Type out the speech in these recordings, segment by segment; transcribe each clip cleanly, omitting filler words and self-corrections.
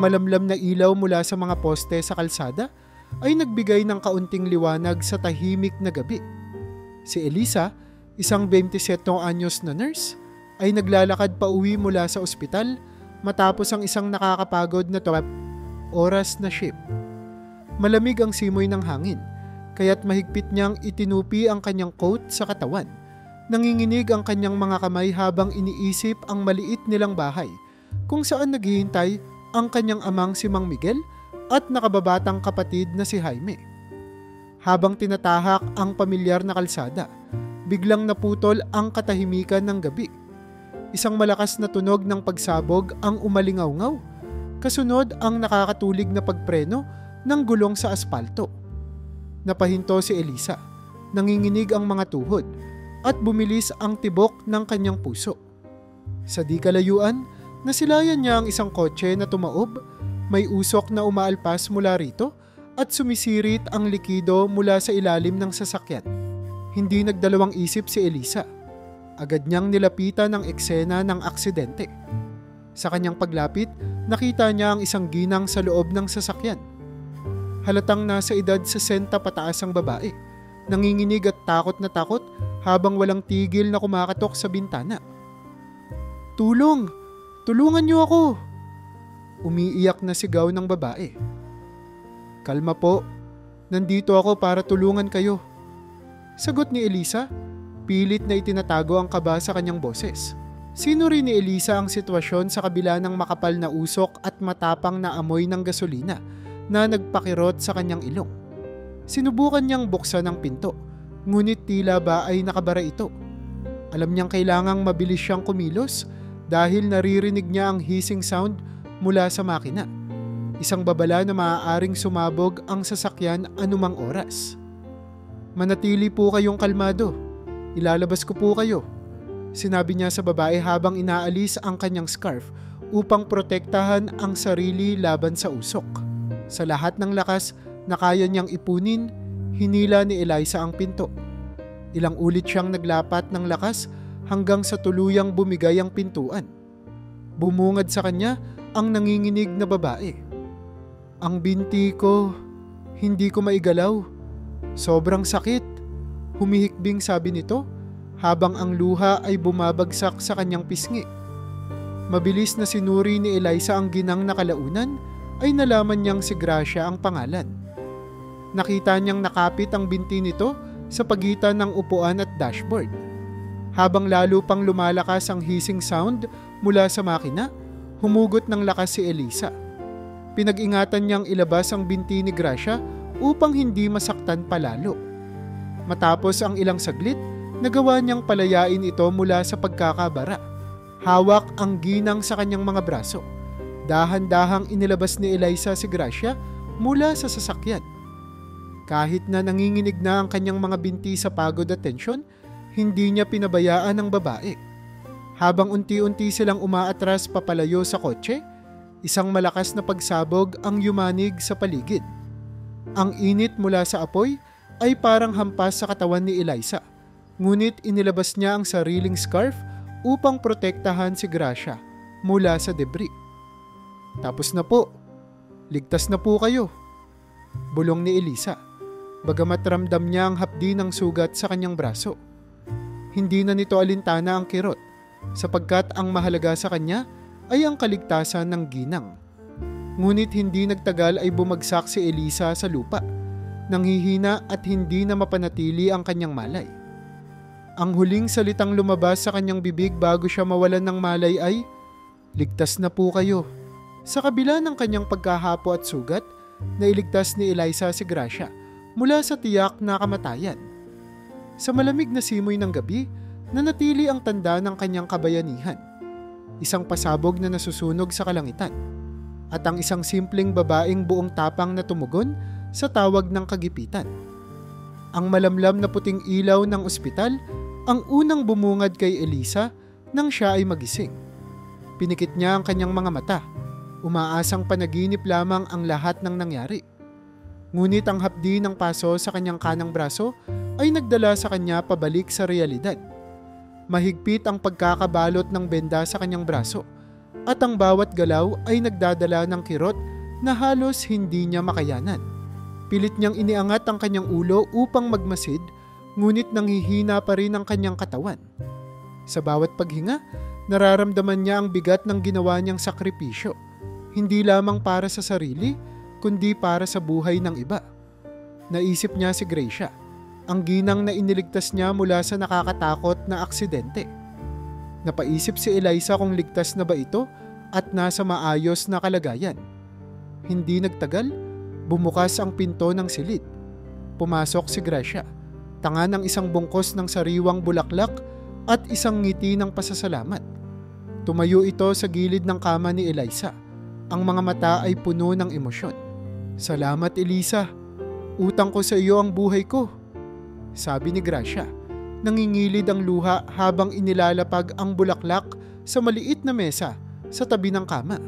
malamlam na ilaw mula sa mga poste sa kalsada ay nagbigay ng kaunting liwanag sa tahimik na gabi. Si Elisa, isang 27 anyos na nurse, ay naglalakad pa uwi mula sa ospital matapos ang isang nakakapagod na 12 oras na shift. Malamig ang simoy ng hangin, kaya't mahigpit niyang itinupi ang kanyang coat sa katawan. Nanginginig ang kanyang mga kamay habang iniisip ang maliit nilang bahay kung saan naghihintay ang kanyang amang si Mang Miguel at nakababatang kapatid na si Jaime. Habang tinatahak ang pamilyar na kalsada, biglang naputol ang katahimikan ng gabi. Isang malakas na tunog ng pagsabog ang umalingaw-ngaw. Kasunod ang nakakatulig na pagpreno ng gulong sa aspalto. Napahinto si Elisa, nanginginig ang mga tuhod at bumilis ang tibok ng kanyang puso. Sa di kalayuan, nasilayan niya ang isang kotse na tumaob, may usok na umaalpas mula rito at sumisirit ang likido mula sa ilalim ng sasakyan. Hindi nagdalawang isip si Elisa. Agad niyang nilapitan ang eksena ng aksidente. Sa kanyang paglapit, nakita niya ang isang ginang sa loob ng sasakyan. Halatang nasa edad 60 pataas ang babae. Nanginginig at takot na takot habang walang tigil na kumakatok sa bintana. "Tulong! Tulungan niyo ako!" Umiiyak na sigaw ng babae. "Kalma po. Nandito ako para tulungan kayo." Sagot ni Elisa, pilit na itinatago ang kaba sa kanyang boses. Sino rin ni Elisa ang sitwasyon sa kabila ng makapal na usok at matapang na amoy ng gasolina na nagpakirot sa kanyang ilong. Sinubukan niyang buksan ang pinto, ngunit tila ba ay nakabara ito. Alam niyang kailangang mabilis siyang kumilos dahil naririnig niya ang hissing sound mula sa makina. Isang babala na maaaring sumabog ang sasakyan anumang oras. "Manatili po kayong kalmado. Ilalabas ko po kayo," sinabi niya sa babae habang inaalis ang kanyang scarf upang protektahan ang sarili laban sa usok. Sa lahat ng lakas na kaya niyang ipunin, hinila ni Elisa ang pinto. Ilang ulit siyang naglapat ng lakas hanggang sa tuluyang bumigay ang pintuan. Bumungad sa kanya ang nanginginig na babae. "Ang binti ko, hindi ko maigalaw. Sobrang sakit," humihikbing sabi nito habang ang luha ay bumabagsak sa kanyang pisngi. Mabilis na sinuri ni Elisa ang ginang na kalaunan ay nalaman niyang si Gracia ang pangalan. Nakita niyang nakapit ang binti nito sa pagitan ng upuan at dashboard. Habang lalo pang lumalakas ang hissing sound mula sa makina, humugot ng lakas si Elisa. Pinag-ingatan niyang ilabas ang binti ni Gracia upang hindi masaktan palalo. Matapos ang ilang saglit, nagawa niyang palayain ito mula sa pagkakabara. Hawak ang ginang sa kanyang mga braso. Dahan-dahang inilabas ni Elisa si Gracia mula sa sasakyan. Kahit na nanginginig na ang kanyang mga binti sa pagod at tensyon, hindi niya pinabayaan ang babae. Habang unti-unti silang umaatras papalayo sa kotse, isang malakas na pagsabog ang yumanig sa paligid. Ang init mula sa apoy ay parang hampas sa katawan ni Elisa, ngunit inilabas niya ang sariling scarf upang protektahan si Gracia mula sa debris. "Tapos na po. Ligtas na po kayo," bulong ni Elisa, bagamat ramdam niya ang hapdi ng sugat sa kanyang braso. Hindi na nito alintana ang kirot, sapagkat ang mahalaga sa kanya ay ang kaligtasan ng ginang. Ngunit hindi nagtagal ay bumagsak si Elisa sa lupa, nanghihina at hindi na mapanatili ang kanyang malay. Ang huling salitang lumabas sa kanyang bibig bago siya mawalan ng malay ay, "Ligtas na po kayo." Sa kabila ng kanyang pagkahapo at sugat, nailigtas ni Elisa si Gracia mula sa tiyak na kamatayan. Sa malamig na simoy ng gabi, nanatili ang tanda ng kanyang kabayanihan. Isang pasabog na nasusunog sa kalangitan. At ang isang simpleng babaeng buong tapang na tumugon sa tawag ng kagipitan. Ang malamlam na puting ilaw ng ospital ang unang bumungad kay Elisa nang siya ay magising. Pinikit niya ang kanyang mga mata. Umaasang panaginip lamang ang lahat ng nangyari. Ngunit ang hapdi ng paso sa kanyang kanang braso ay nagdala sa kanya pabalik sa realidad. Mahigpit ang pagkakabalot ng benda sa kanyang braso at ang bawat galaw ay nagdadala ng kirot na halos hindi niya makayanan. Pilit niyang iniangat ang kanyang ulo upang magmasid, ngunit nanghihina pa rin ang kanyang katawan. Sa bawat paghinga, nararamdaman niya ang bigat ng ginawa niyang sakripisyo, hindi lamang para sa sarili, kundi para sa buhay ng iba. Naisip niya si Gracia, ang ginang na iniligtas niya mula sa nakakatakot na aksidente. Napaisip si Eliza kung ligtas na ba ito at nasa maayos na kalagayan. Hindi nagtagal, bumukas ang pinto ng silid. Pumasok si Gracia, tanga ng isang bungkos ng sariwang bulaklak at isang ngiti ng pasasalamat. Tumayo ito sa gilid ng kama ni Eliza. Ang mga mata ay puno ng emosyon. "Salamat, Eliza. Utang ko sa iyo ang buhay ko," sabi ni Gracia. Nangingilid ang luha habang inilalapag ang bulaklak sa maliit na mesa sa tabi ng kama.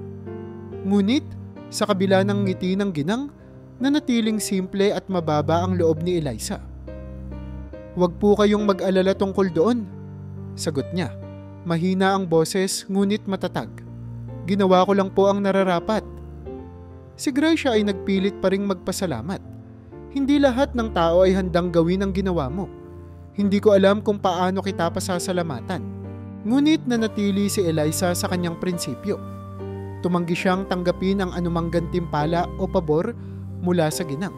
Ngunit sa kabila ng ngiti ng ginang, nanatiling simple at mababa ang loob ni Eliza. "Huwag po kayong mag-alala tungkol doon," sagot niya. Mahina ang boses ngunit matatag. "Ginawa ko lang po ang nararapat." Si Gracia ay nagpilit pa ring magpasalamat. "Hindi lahat ng tao ay handang gawin ang ginawa mo. Hindi ko alam kung paano kita pasasalamatan." Ngunit nanatili si Eliza sa kanyang prinsipyo. Tumanggi siyang tanggapin ang anumang gantimpala o pabor mula sa ginang.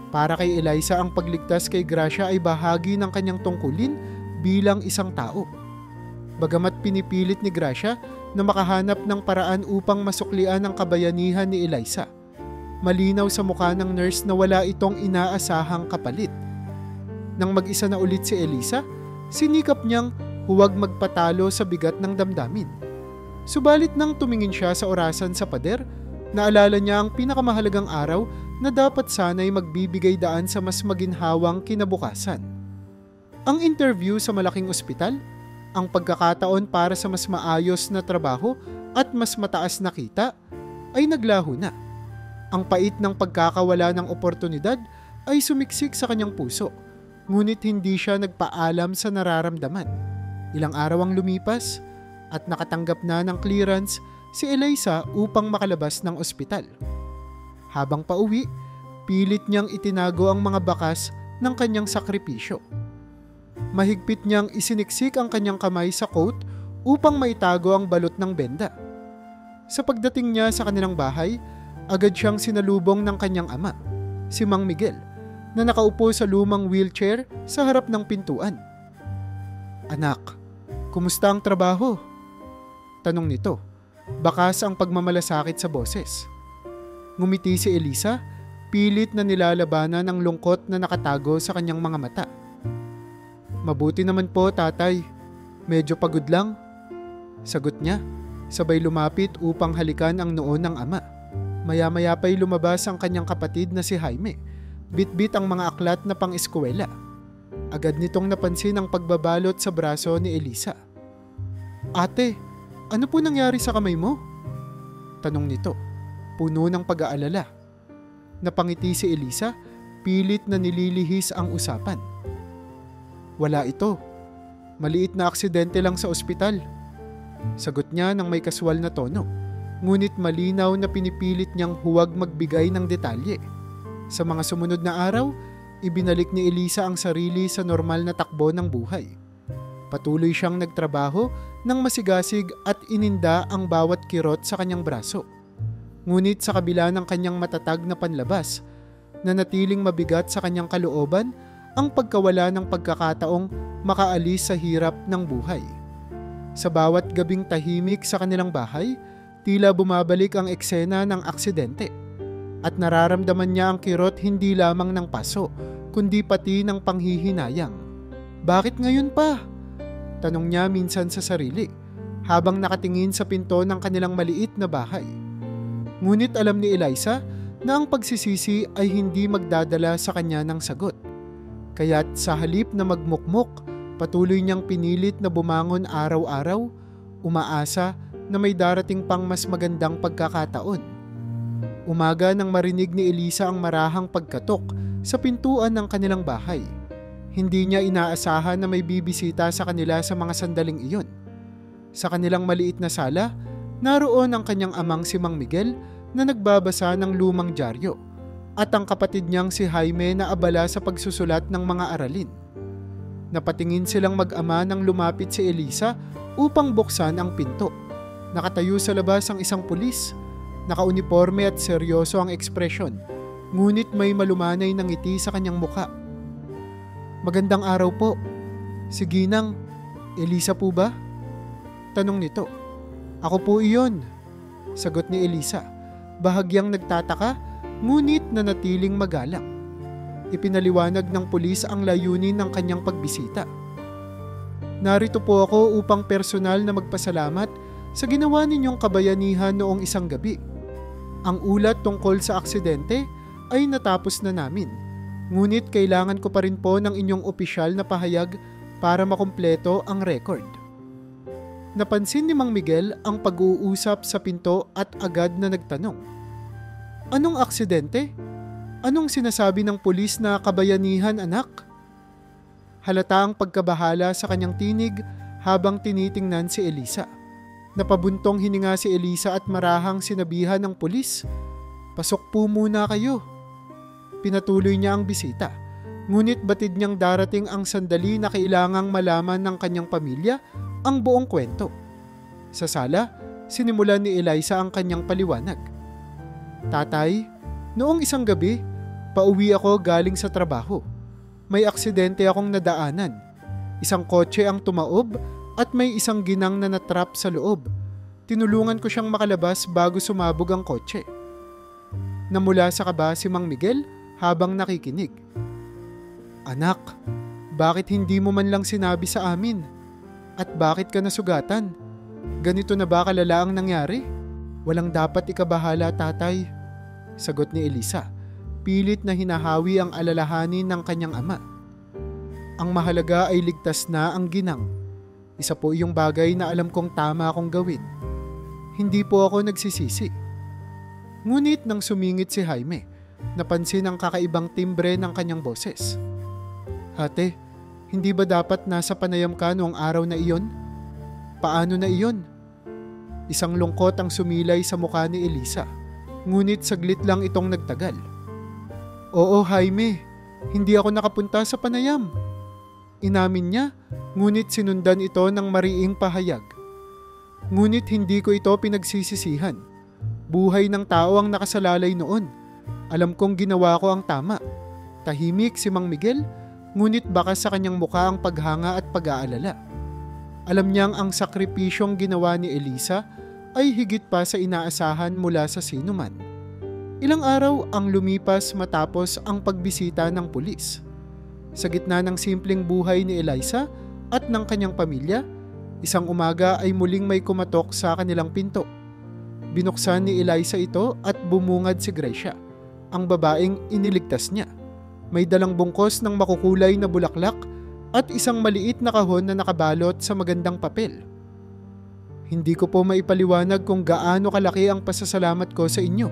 Para kay Eliza, ang pagligtas kay Gracia ay bahagi ng kanyang tungkulin bilang isang tao. Bagamat pinipilit ni Gracia na makahanap ng paraan upang masuklian ang kabayanihan ni Eliza, malinaw sa mukha ng nurse na wala itong inaasahang kapalit. Nang mag-isa na ulit si Eliza, sinikap niyang huwag magpatalo sa bigat ng damdamin. Subalit nang tumingin siya sa orasan sa pader, naalala niya ang pinakamahalagang araw na dapat sana'y magbibigay daan sa mas maginhawang kinabukasan. Ang interview sa malaking ospital, ang pagkakataon para sa mas maayos na trabaho at mas mataas na kita, ay naglaho na. Ang pait ng pagkakawala ng oportunidad ay sumiksik sa kanyang puso, ngunit hindi siya nagpaalam sa nararamdaman. Ilang araw ang lumipas at nakatanggap na ng clearance si Eliza upang makalabas ng ospital. Habang pauwi, pilit niyang itinago ang mga bakas ng kanyang sakripisyo. Mahigpit niyang isiniksik ang kanyang kamay sa coat upang maitago ang balot ng benda. Sa pagdating niya sa kanilang bahay, agad siyang sinalubong ng kanyang ama, si Mang Miguel, na nakaupo sa lumang wheelchair sa harap ng pintuan. "Anak, kumusta ang trabaho?" tanong nito. Bakas ang pagmamalasakit sa boses. Ngumiti si Eliza, pilit na nilalabanan ang lungkot na nakatago sa kanyang mga mata. "Mabuti naman po, tatay. Medyo pagod lang," sagot niya, sabay lumapit upang halikan ang noo ng ama. Maya-maya pa'y lumabas ang kanyang kapatid na si Jaime, bitbit ang mga aklat na pang-eskwela. Agad nitong napansin ang pagbabalot sa braso ni Eliza. "Ate, ano po nangyari sa kamay mo?" tanong nito, puno ng pag-aalala. Napangiti si Eliza, pilit na nililihis ang usapan. "Wala ito. Maliit na aksidente lang sa ospital," sagot niya ng may kaswal na tono, ngunit malinaw na pinipilit niyang huwag magbigay ng detalye. Sa mga sumunod na araw, ibinalik ni Eliza ang sarili sa normal na takbo ng buhay. Patuloy siyang nagtrabaho ng masigasig at ininda ang bawat kirot sa kanyang braso. Ngunit sa kabila ng kanyang matatag na panlabas, nanatiling mabigat sa kanyang kalooban ang pagkawala ng pagkakataong makaalis sa hirap ng buhay. Sa bawat gabing tahimik sa kanilang bahay, tila bumabalik ang eksena ng aksidente. At nararamdaman niya ang kirot hindi lamang ng paso, kundi pati ng panghihinayang. "Bakit ngayon pa?" tanong niya minsan sa sarili, habang nakatingin sa pinto ng kanilang maliit na bahay. Ngunit alam ni Eliza na ang pagsisisi ay hindi magdadala sa kanya ng sagot. Kaya't sa halip na magmukmok, patuloy niyang pinilit na bumangon araw-araw, umaasa na may darating pang mas magandang pagkakataon. Umaga nang marinig ni Eliza ang marahang pagkatok sa pintuan ng kanilang bahay. Hindi niya inaasahan na may bibisita sa kanila sa mga sandaling iyon. Sa kanilang maliit na sala, Naroon ang kanyang amang si Mang Miguel na nagbabasa ng lumang dyaryo at ang kapatid niyang si Jaime na abala sa pagsusulat ng mga aralin. Napatingin silang mag-ama nang lumapit si Elisa upang buksan ang pinto. Nakatayo sa labas ang isang pulis. Nakauniforme at seryoso ang ekspresyon, ngunit may malumanay na ngiti sa kanyang mukha. "Magandang araw po. Si Ginang, Elisa po ba?" Tanong nito. "Ako po iyon," sagot ni Elisa. Bahagyang nagtataka, ngunit nanatiling magalang. Ipinaliwanag ng pulis ang layunin ng kanyang pagbisita. "Narito po ako upang personal na magpasalamat sa ginawa ninyong kabayanihan noong isang gabi. Ang ulat tungkol sa aksidente ay natapos na namin, ngunit kailangan ko pa rin po ng inyong opisyal na pahayag para makumpleto ang record." Napansin ni Mang Miguel ang pag-uusap sa pinto at agad na nagtanong, "Anong aksidente? Anong sinasabi ng pulis na kabayanihan, anak?" Halata ang pagkabahala sa kanyang tinig habang tinitingnan si Elisa. Napabuntong hininga si Elisa at marahang sinabihan ng pulis, "Pasok po muna kayo." Pinatuloy niya ang bisita, ngunit batid niyang darating ang sandali na kailangang malaman ng kanyang pamilya ang buong kwento. Sa sala, sinimulan ni Elisa ang kanyang paliwanag. "Tatay, noong isang gabi, pauwi ako galing sa trabaho. May aksidente akong nadaanan. Isang kotse ang tumaob at may isang ginang na natrap sa loob. Tinulungan ko siyang makalabas bago sumabog ang kotse." Namula sa kaba si Mang Miguel habang nakikinig. "Anak, bakit hindi mo man lang sinabi sa amin? At bakit ka nasugatan? Ganito na ba kalala ang nangyari?" "Walang dapat ikabahala, tatay," sagot ni Elisa. Pilit na hinahawi ang alalahanin ng kanyang ama. "Ang mahalaga ay ligtas na ang ginang. Isa po yung bagay na alam kong tama akong gawin. Hindi po ako nagsisisi." Ngunit nang sumingit si Jaime, napansin ang kakaibang timbre ng kanyang boses. "Ate, hindi ba dapat nasa panayam ka noong araw na iyon? Paano na iyon?" Isang lungkot ang sumilay sa mukha ni Elisa, ngunit saglit lang itong nagtagal. "Oo, Jaime, hindi ako nakapunta sa panayam." Inamin niya, ngunit sinundan ito ng mariing pahayag. "Ngunit hindi ko ito pinagsisisihan. Buhay ng tao ang nakasalalay noon. Alam kong ginawa ko ang tama." Tahimik si Mang Miguel, ngunit baka sa kanyang mukha ang paghanga at pag-aalala. Alam niyang ang sakripisyong ginawa ni Elisa ay higit pa sa inaasahan mula sa sinuman. Ilang araw ang lumipas matapos ang pagbisita ng pulis. Sa gitna ng simpleng buhay ni Elisa at ng kanyang pamilya, isang umaga ay muling may kumatok sa kanilang pinto. Binuksan ni Elisa ito at bumungad si Gracia, ang babaeng iniligtas niya. May dalang bungkos ng makukulay na bulaklak at isang maliit na kahon na nakabalot sa magandang papel. "Hindi ko po maipaliwanag kung gaano kalaki ang pasasalamat ko sa inyo,"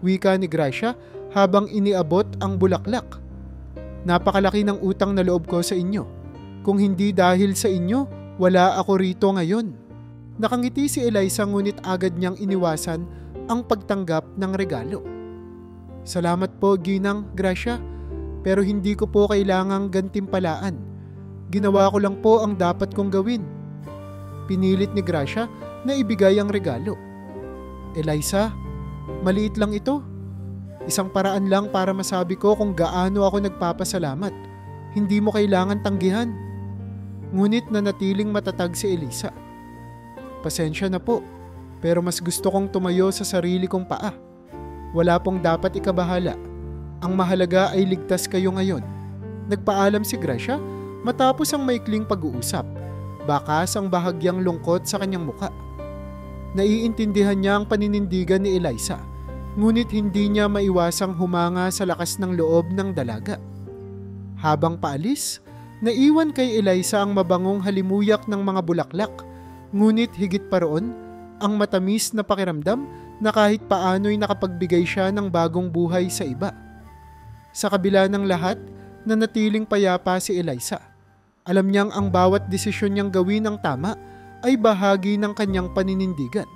wika ni Gracia habang iniabot ang bulaklak. "Napakalaki ng utang na loob ko sa inyo. Kung hindi dahil sa inyo, wala ako rito ngayon." Nakangiti si Elisa ngunit agad niyang iniwasan ang pagtanggap ng regalo. "Salamat po, Ginang Gracia, pero hindi ko po kailangang gantimpalaan. Ginawa ko lang po ang dapat kong gawin." Pinilit ni Gracia na ibigay ang regalo. "Elisa, maliit lang ito. Isang paraan lang para masabi ko kung gaano ako nagpapasalamat. Hindi mo kailangan tanggihan." Ngunit nanatiling matatag si Elisa. "Pasensya na po, pero mas gusto kong tumayo sa sarili kong paa. Wala pong dapat ikabahala. Ang mahalaga ay ligtas kayo ngayon." Nagpaalam si Gracia matapos ang maikling pag-uusap. Bakas ang bahagyang lungkot sa kanyang muka. Naiintindihan niya ang paninindigan ni Elisa, ngunit hindi niya maiwasang humanga sa lakas ng loob ng dalaga. Habang paalis, naiwan kay Elisa ang mabangong halimuyak ng mga bulaklak, ngunit higit pa roon, ang matamis na pakiramdam na kahit paano'y nakapagbigay siya ng bagong buhay sa iba. Sa kabila ng lahat, nanatiling payapa si Elisa. Alam niyang ang bawat desisyon niyang gawin ang tama ay bahagi ng kanyang paninindigan.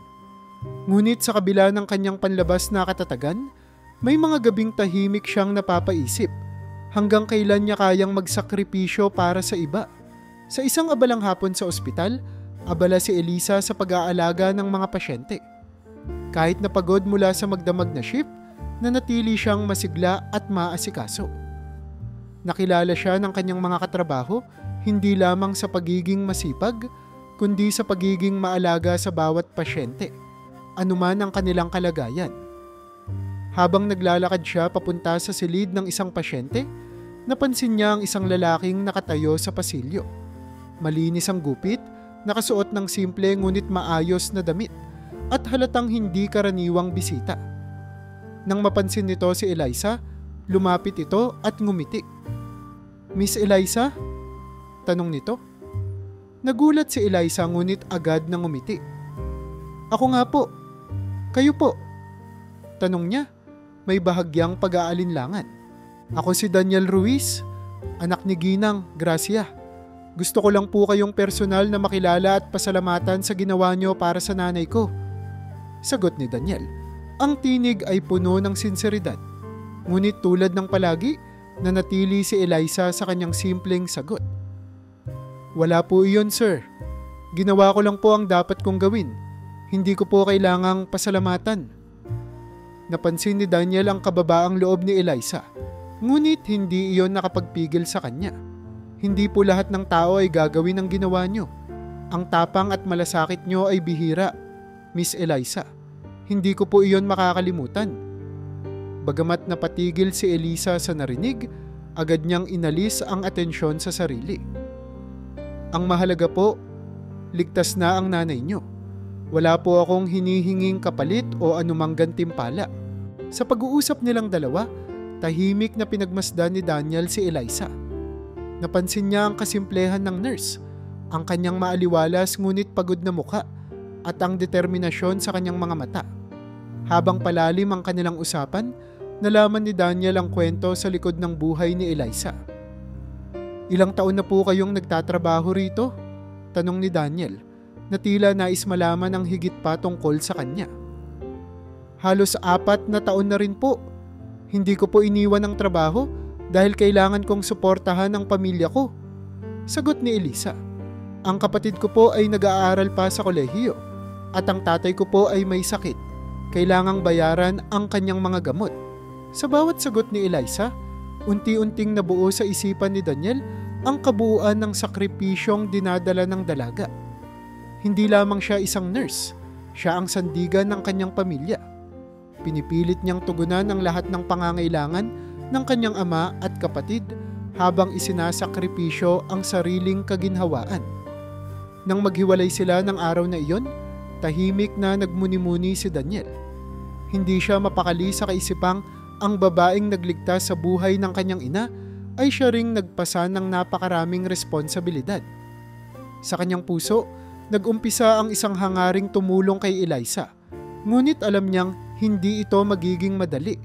Ngunit sa kabila ng kanyang panlabas na katatagan, may mga gabing tahimik siyang napapaisip hanggang kailan niya kayang magsakripisyo para sa iba. Sa isang abalang hapon sa ospital, abala si Elisa sa pag-aalaga ng mga pasyente. Kahit napagod mula sa magdamag na shift, nanatili siyang masigla at maasikaso. Nakilala siya ng kanyang mga katrabaho hindi lamang sa pagiging masipag, kundi sa pagiging maalaga sa bawat pasyente, anuman ang kanilang kalagayan. Habang naglalakad siya papunta sa silid ng isang pasyente, napansin niya ang isang lalaking nakatayo sa pasilyo. Malinis ang gupit, nakasuot ng simple ngunit maayos na damit, at halatang hindi karaniwang bisita. Nang mapansin nito si Eliza, lumapit ito at ngumiti. "Miss Eliza?" tanong nito. Nagulat si Eliza ngunit agad na ngumiti. "Ako nga po. Kayo po?" tanong niya, may bahagyang pag-aalinlangan. "Ako si Daniel Ruiz, anak ni Ginang Gracia. Gusto ko lang po kayong personal na makilala at pasalamatan sa ginawa niyo para sa nanay ko." Sagot ni Daniel. Ang tinig ay puno ng sinseridad. Ngunit tulad ng palagi, nanatili si Eliza sa kanyang simpleng sagot. "Wala po iyon, sir. Ginawa ko lang po ang dapat kong gawin. Hindi ko po kailangang pasalamatan." Napansin ni Daniel ang kababaang loob ni Eliza. Ngunit hindi iyon nakapagpigil sa kanya. Hindi po lahat ng tao ay gagawin ang ginawa niyo. Ang tapang at malasakit niyo ay bihira, Miss Eliza. Hindi ko po iyon makakalimutan. Bagamat napatigil si Eliza sa narinig, agad niyang inalis ang atensyon sa sarili. "Ang mahalaga po, ligtas na ang nanay niyo. Wala po akong hinihinging kapalit o anumang gantimpala." Sa pag-uusap nilang dalawa, tahimik na pinagmasdan ni Daniel si Eliza. Napansin niya ang kasimplehan ng nurse, ang kanyang maaliwalas ngunit pagod na mukha, at ang determinasyon sa kanyang mga mata. Habang palalim ang kanilang usapan, nalaman ni Daniel ang kwento sa likod ng buhay ni Eliza. "Ilang taon na po kayong nagtatrabaho rito?" tanong ni Daniel, na tila nais malaman ang higit pa tungkol sa kanya. "Halos 4 na taon na rin po. Hindi ko po iniwan ang trabaho dahil kailangan kong suportahan ang pamilya ko." Sagot ni Eliza. "Ang kapatid ko po ay nag-aaral pa sa kolehiyo at ang tatay ko po ay may sakit. Kailangang bayaran ang kanyang mga gamot." Sa bawat sagot ni Eliza, unti-unting nabuo sa isipan ni Daniel ang kabuuan ng sakripisyong dinadala ng dalaga. Hindi lamang siya isang nurse, siya ang sandigan ng kanyang pamilya. Pinipilit niyang tugunan ang lahat ng pangangailangan ng kanyang ama at kapatid habang isinasakripisyo ang sariling kaginhawaan. Nang maghiwalay sila ng araw na iyon, tahimik na nagmuni-muni si Daniel. Hindi siya mapakali sa kaisipang ang babaeng nagligtas sa buhay ng kanyang ina ay siya ring nagpasa ng napakaraming responsibilidad. Sa kanyang puso, nag-umpisa ang isang hangaring tumulong kay Eliza. Ngunit alam niyang hindi ito magiging madali.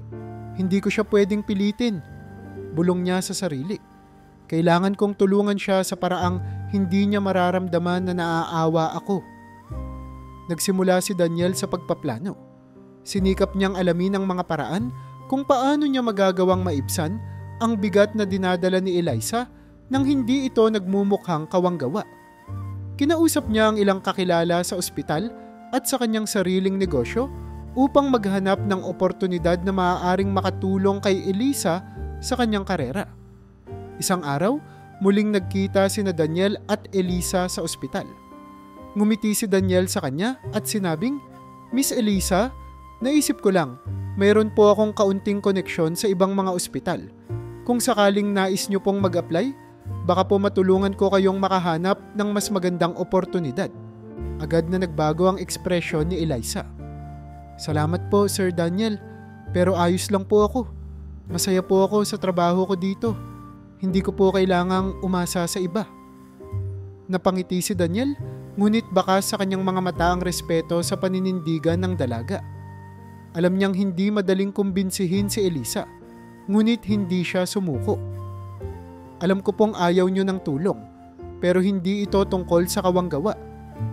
"Hindi ko siya pwedeng pilitin," bulong niya sa sarili. "Kailangan kong tulungan siya sa paraang hindi niya mararamdaman na naaawa ako." Nagsimula si Daniel sa pagpaplano. Sinikap niyang alamin ang mga paraan kung paano niya magagawang maibsan ang bigat na dinadala ni Eliza nang hindi ito nagmumukhang kawanggawa. Kinausap niya ang ilang kakilala sa ospital at sa kanyang sariling negosyo upang maghanap ng oportunidad na maaaring makatulong kay Eliza sa kanyang karera. Isang araw, muling nagkita sina Daniel at Eliza sa ospital. Ngumiti si Daniel sa kanya at sinabing, "Miss Eliza, naisip ko lang, mayroon po akong kaunting koneksyon sa ibang mga ospital. Kung sakaling nais niyo pong mag-apply, baka po matulungan ko kayong makahanap ng mas magandang oportunidad." Agad na nagbago ang ekspresyon ni Eliza. "Salamat po, Sir Daniel, pero ayos lang po ako. Masaya po ako sa trabaho ko dito. Hindi ko po kailangang umasa sa iba." Napangiti si Daniel, ngunit baka sa kanyang mga mata ang respeto sa paninindigan ng dalaga. Alam niyang hindi madaling kumbinsihin si Eliza, ngunit hindi siya sumuko. "Alam ko pong ayaw niyo ng tulong, pero hindi ito tungkol sa kawanggawa.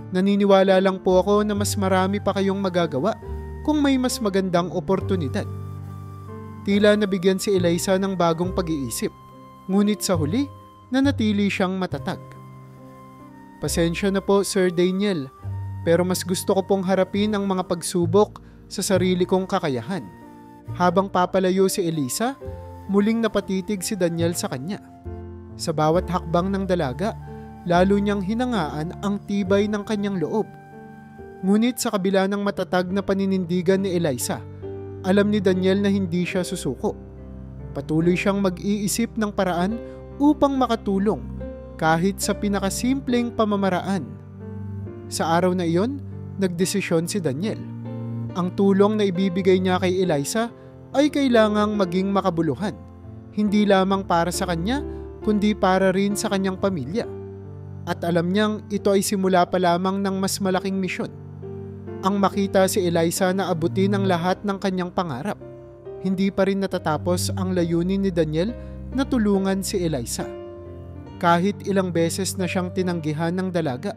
Naniniwala lang po ako na mas marami pa kayong magagawa kung may mas magandang oportunidad. Tila nabigyan si Eliza ng bagong pag-iisip, ngunit sa huli, nanatili siyang matatag. Pasensya na po, Sir Daniel, pero mas gusto ko pong harapin ang mga pagsubok sa sarili kong kakayahan. Habang papalayo si Eliza, muling napatitig si Daniel sa kanya. Sa bawat hakbang ng dalaga, lalo niyang hinangaan ang tibay ng kanyang loob. Ngunit sa kabila ng matatag na paninindigan ni Eliza, alam ni Daniel na hindi siya susuko. Patuloy siyang mag-iisip ng paraan upang makatulong kahit sa pinakasimpleng pamamaraan. Sa araw na iyon, nagdesisyon si Daniel. Ang tulong na ibibigay niya kay Eliza ay kailangang maging makabuluhan, hindi lamang para sa kanya kundi para rin sa kanyang pamilya. At alam niyang ito ay simula pa lamang ng mas malaking misyon. Ang makita si Eliza na abutin ang lahat ng kanyang pangarap. Hindi pa rin natatapos ang layunin ni Daniel na tulungan si Eliza. Kahit ilang beses na siyang tinanggihan ng dalaga,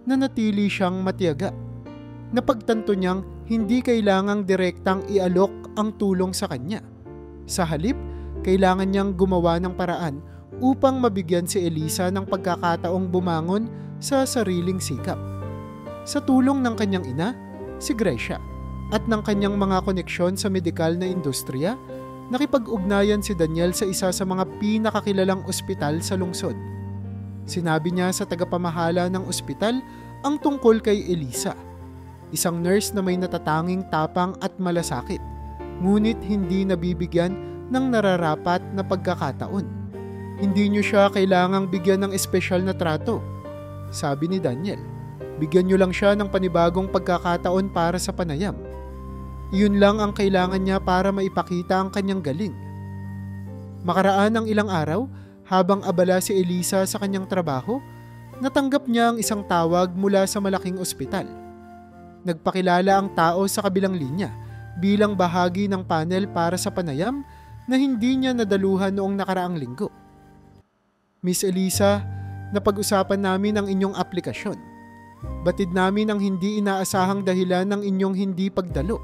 nanatili siyang matiyaga. Napagtanto niyang hindi kailangang direktang ialok ang tulong sa kanya. Sa halip, kailangan niyang gumawa ng paraan upang mabigyan si Eliza ng pagkakataong bumangon sa sariling sikap. Sa tulong ng kanyang ina, si Gracia, at ng kanyang mga koneksyon sa medikal na industriya, nakipag-ugnayan si Daniel sa isa sa mga pinakakilalang ospital sa lungsod. Sinabi niya sa tagapamahala ng ospital ang tungkol kay Eliza, isang nurse na may natatanging tapang at malasakit, ngunit hindi nabibigyan ng nararapat na pagkakataon. Hindi niyo siya kailangang bigyan ng espesyal na trato, sabi ni Daniel. Bigyan niyo lang siya ng panibagong pagkakataon para sa panayam. Iyon lang ang kailangan niya para maipakita ang kanyang galing. Makaraan ang ilang araw, habang abala si Eliza sa kanyang trabaho, natanggap niya ang isang tawag mula sa malaking ospital. Nagpakilala ang tao sa kabilang linya bilang bahagi ng panel para sa panayam na hindi niya nadaluhan noong nakaraang linggo. Miss Eliza, napag-usapan namin ang inyong aplikasyon. Batid namin ang hindi inaasahang dahilan ng inyong hindi pagdalo,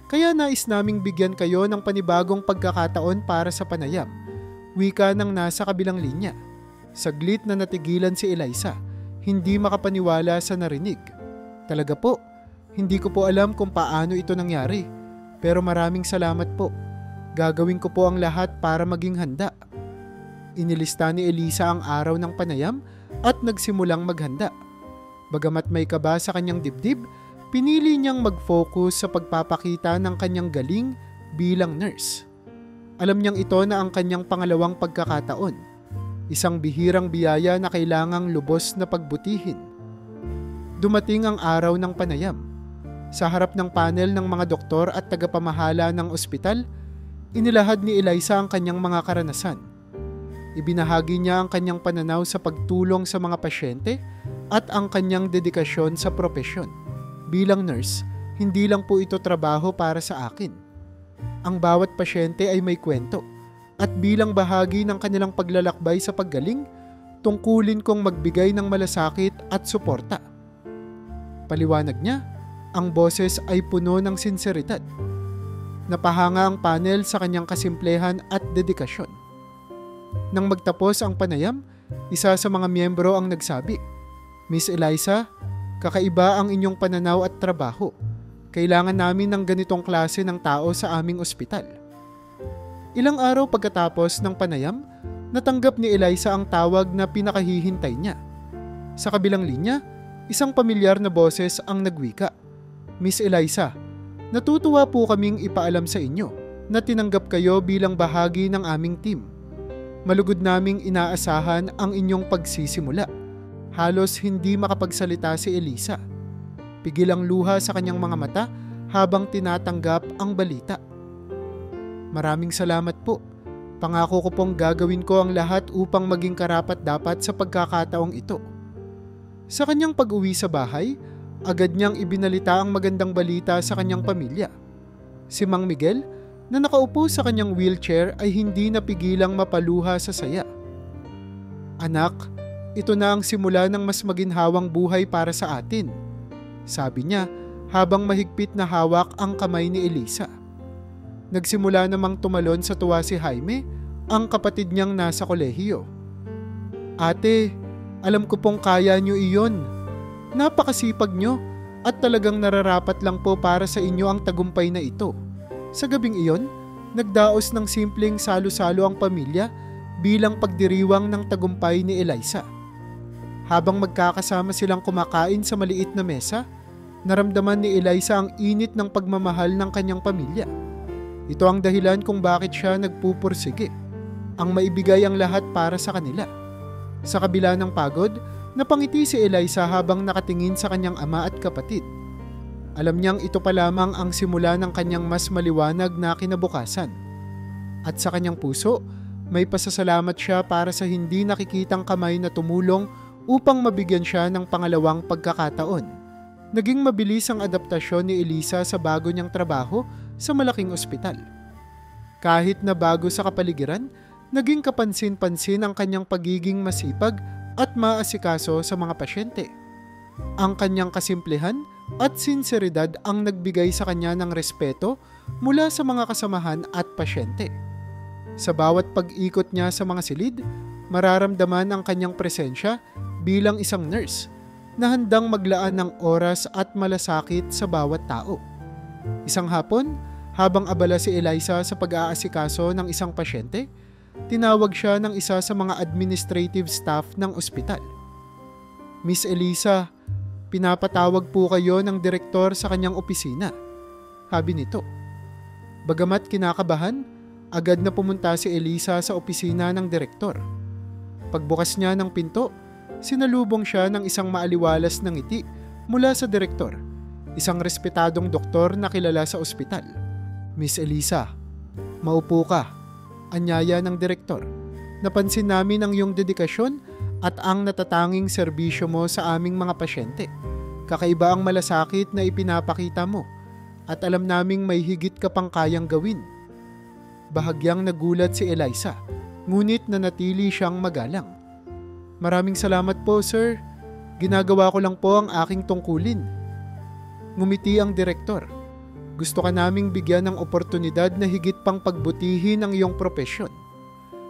kaya nais naming bigyan kayo ng panibagong pagkakataon para sa panayam. Wika ng nasa kabilang linya. Saglit na natigilan si Eliza, hindi makapaniwala sa narinig. Talaga po, hindi ko po alam kung paano ito nangyari, pero maraming salamat po. Gagawin ko po ang lahat para maging handa. Inilista ni Eliza ang araw ng panayam at nagsimulang maghanda. Bagamat may kaba sa kanyang dibdib, pinili niyang mag-focus sa pagpapakita ng kanyang galing bilang nurse. Alam niyang ito na ang kanyang pangalawang pagkakataon, isang bihirang biyaya na kailangang lubos na pagbutihin. Dumating ang araw ng panayam. Sa harap ng panel ng mga doktor at tagapamahala ng ospital, inilahad ni Eliza ang kanyang mga karanasan. Ibinahagi niya ang kanyang pananaw sa pagtulong sa mga pasyente at ang kanyang dedikasyon sa propesyon. Bilang nurse, hindi lang po ito trabaho para sa akin. Ang bawat pasyente ay may kwento, at bilang bahagi ng kanilang paglalakbay sa paggaling, tungkulin kong magbigay ng malasakit at suporta. Paliwanag niya, ang boses ay puno ng sinseridad. Napahanga ang panel sa kanyang kasimplehan at dedikasyon. Nang magtapos ang panayam, isa sa mga miyembro ang nagsabi, Miss Eliza, kakaiba ang inyong pananaw at trabaho. Kailangan namin ng ganitong klase ng tao sa aming ospital. Ilang araw pagkatapos ng panayam, natanggap ni Eliza ang tawag na pinakahihintay niya. Sa kabilang linya, isang pamilyar na boses ang nagwika. Miss Eliza, natutuwa po kaming ipaalam sa inyo na tinanggap kayo bilang bahagi ng aming team. Malugod naming inaasahan ang inyong pagsisimula. Halos hindi makapagsalita si Eliza. Pigil ang luha sa kanyang mga mata habang tinatanggap ang balita. Maraming salamat po. Pangako ko pong gagawin ko ang lahat upang maging karapat-dapat sa pagkakataong ito. Sa kanyang pag-uwi sa bahay, agad niyang ibinalita ang magandang balita sa kanyang pamilya. Si Mang Miguel, na nakaupo sa kanyang wheelchair, ay hindi napigilang mapaluha sa saya. Anak, ito na ang simula ng mas maginhawang buhay para sa atin. sabi niya habang mahigpit na hawak ang kamay ni Elisa. Nagsimula namang tumalon sa tuwa si Jaime, ang kapatid niyang nasa kolehiyo. Ate, alam ko pong kaya niyo iyon. Napakasipag niyo at talagang nararapat lang po para sa inyo ang tagumpay na ito. Sa gabing iyon, nagdaos ng simpleng salo-salo ang pamilya bilang pagdiriwang ng tagumpay ni Eliza. Habang magkakasama silang kumakain sa maliit na mesa, naramdaman ni Eliza ang init ng pagmamahal ng kanyang pamilya. Ito ang dahilan kung bakit siya nagpupursige, ang maibigay ang lahat para sa kanila. Sa kabila ng pagod, napangiti si Eliza habang nakatingin sa kanyang ama at kapatid. Alam niyang ito pa lamang ang simula ng kanyang mas maliwanag na kinabukasan. At sa kanyang puso, may pasasalamat siya para sa hindi nakikitang kamay na tumulong upang mabigyan siya ng pangalawang pagkakataon. Naging mabilis ang adaptasyon ni Elisa sa bago niyang trabaho sa malaking ospital. Kahit na bago sa kapaligiran, naging kapansin-pansin ang kanyang pagiging masipag at maasikaso sa mga pasyente. Ang kanyang kasimplihan at sinseridad ang nagbigay sa kanya ng respeto mula sa mga kasamahan at pasyente. Sa bawat pag-ikot niya sa mga silid, mararamdaman ang kanyang presensya bilang isang nurse na handang maglaan ng oras at malasakit sa bawat tao. Isang hapon, habang abala si Eliza sa pag-aasikaso ng isang pasyente, tinawag siya ng isa sa mga administrative staff ng ospital. Miss Eliza, pinapatawag po kayo ng direktor sa kanyang opisina, sabi nito. Bagamat kinakabahan, agad na pumunta si Eliza sa opisina ng direktor. Pagbukas niya ng pinto, sinalubong siya ng isang maaliwalas na ngiti mula sa direktor, isang respetadong doktor na kilala sa ospital. Miss Eliza, maupo ka, anyaya ng direktor. Napansin namin ang iyong dedikasyon at ang natatanging serbisyo mo sa aming mga pasyente. Kakaiba ang malasakit na ipinapakita mo at alam naming may higit ka pang kayang gawin. Bahagyang nagulat si Eliza, ngunit nanatili siyang magalang. Maraming salamat po, sir. Ginagawa ko lang po ang aking tungkulin. Ngumiti ang direktor. Gusto ka naming bigyan ng oportunidad na higit pang pagbutihin ang iyong propesyon.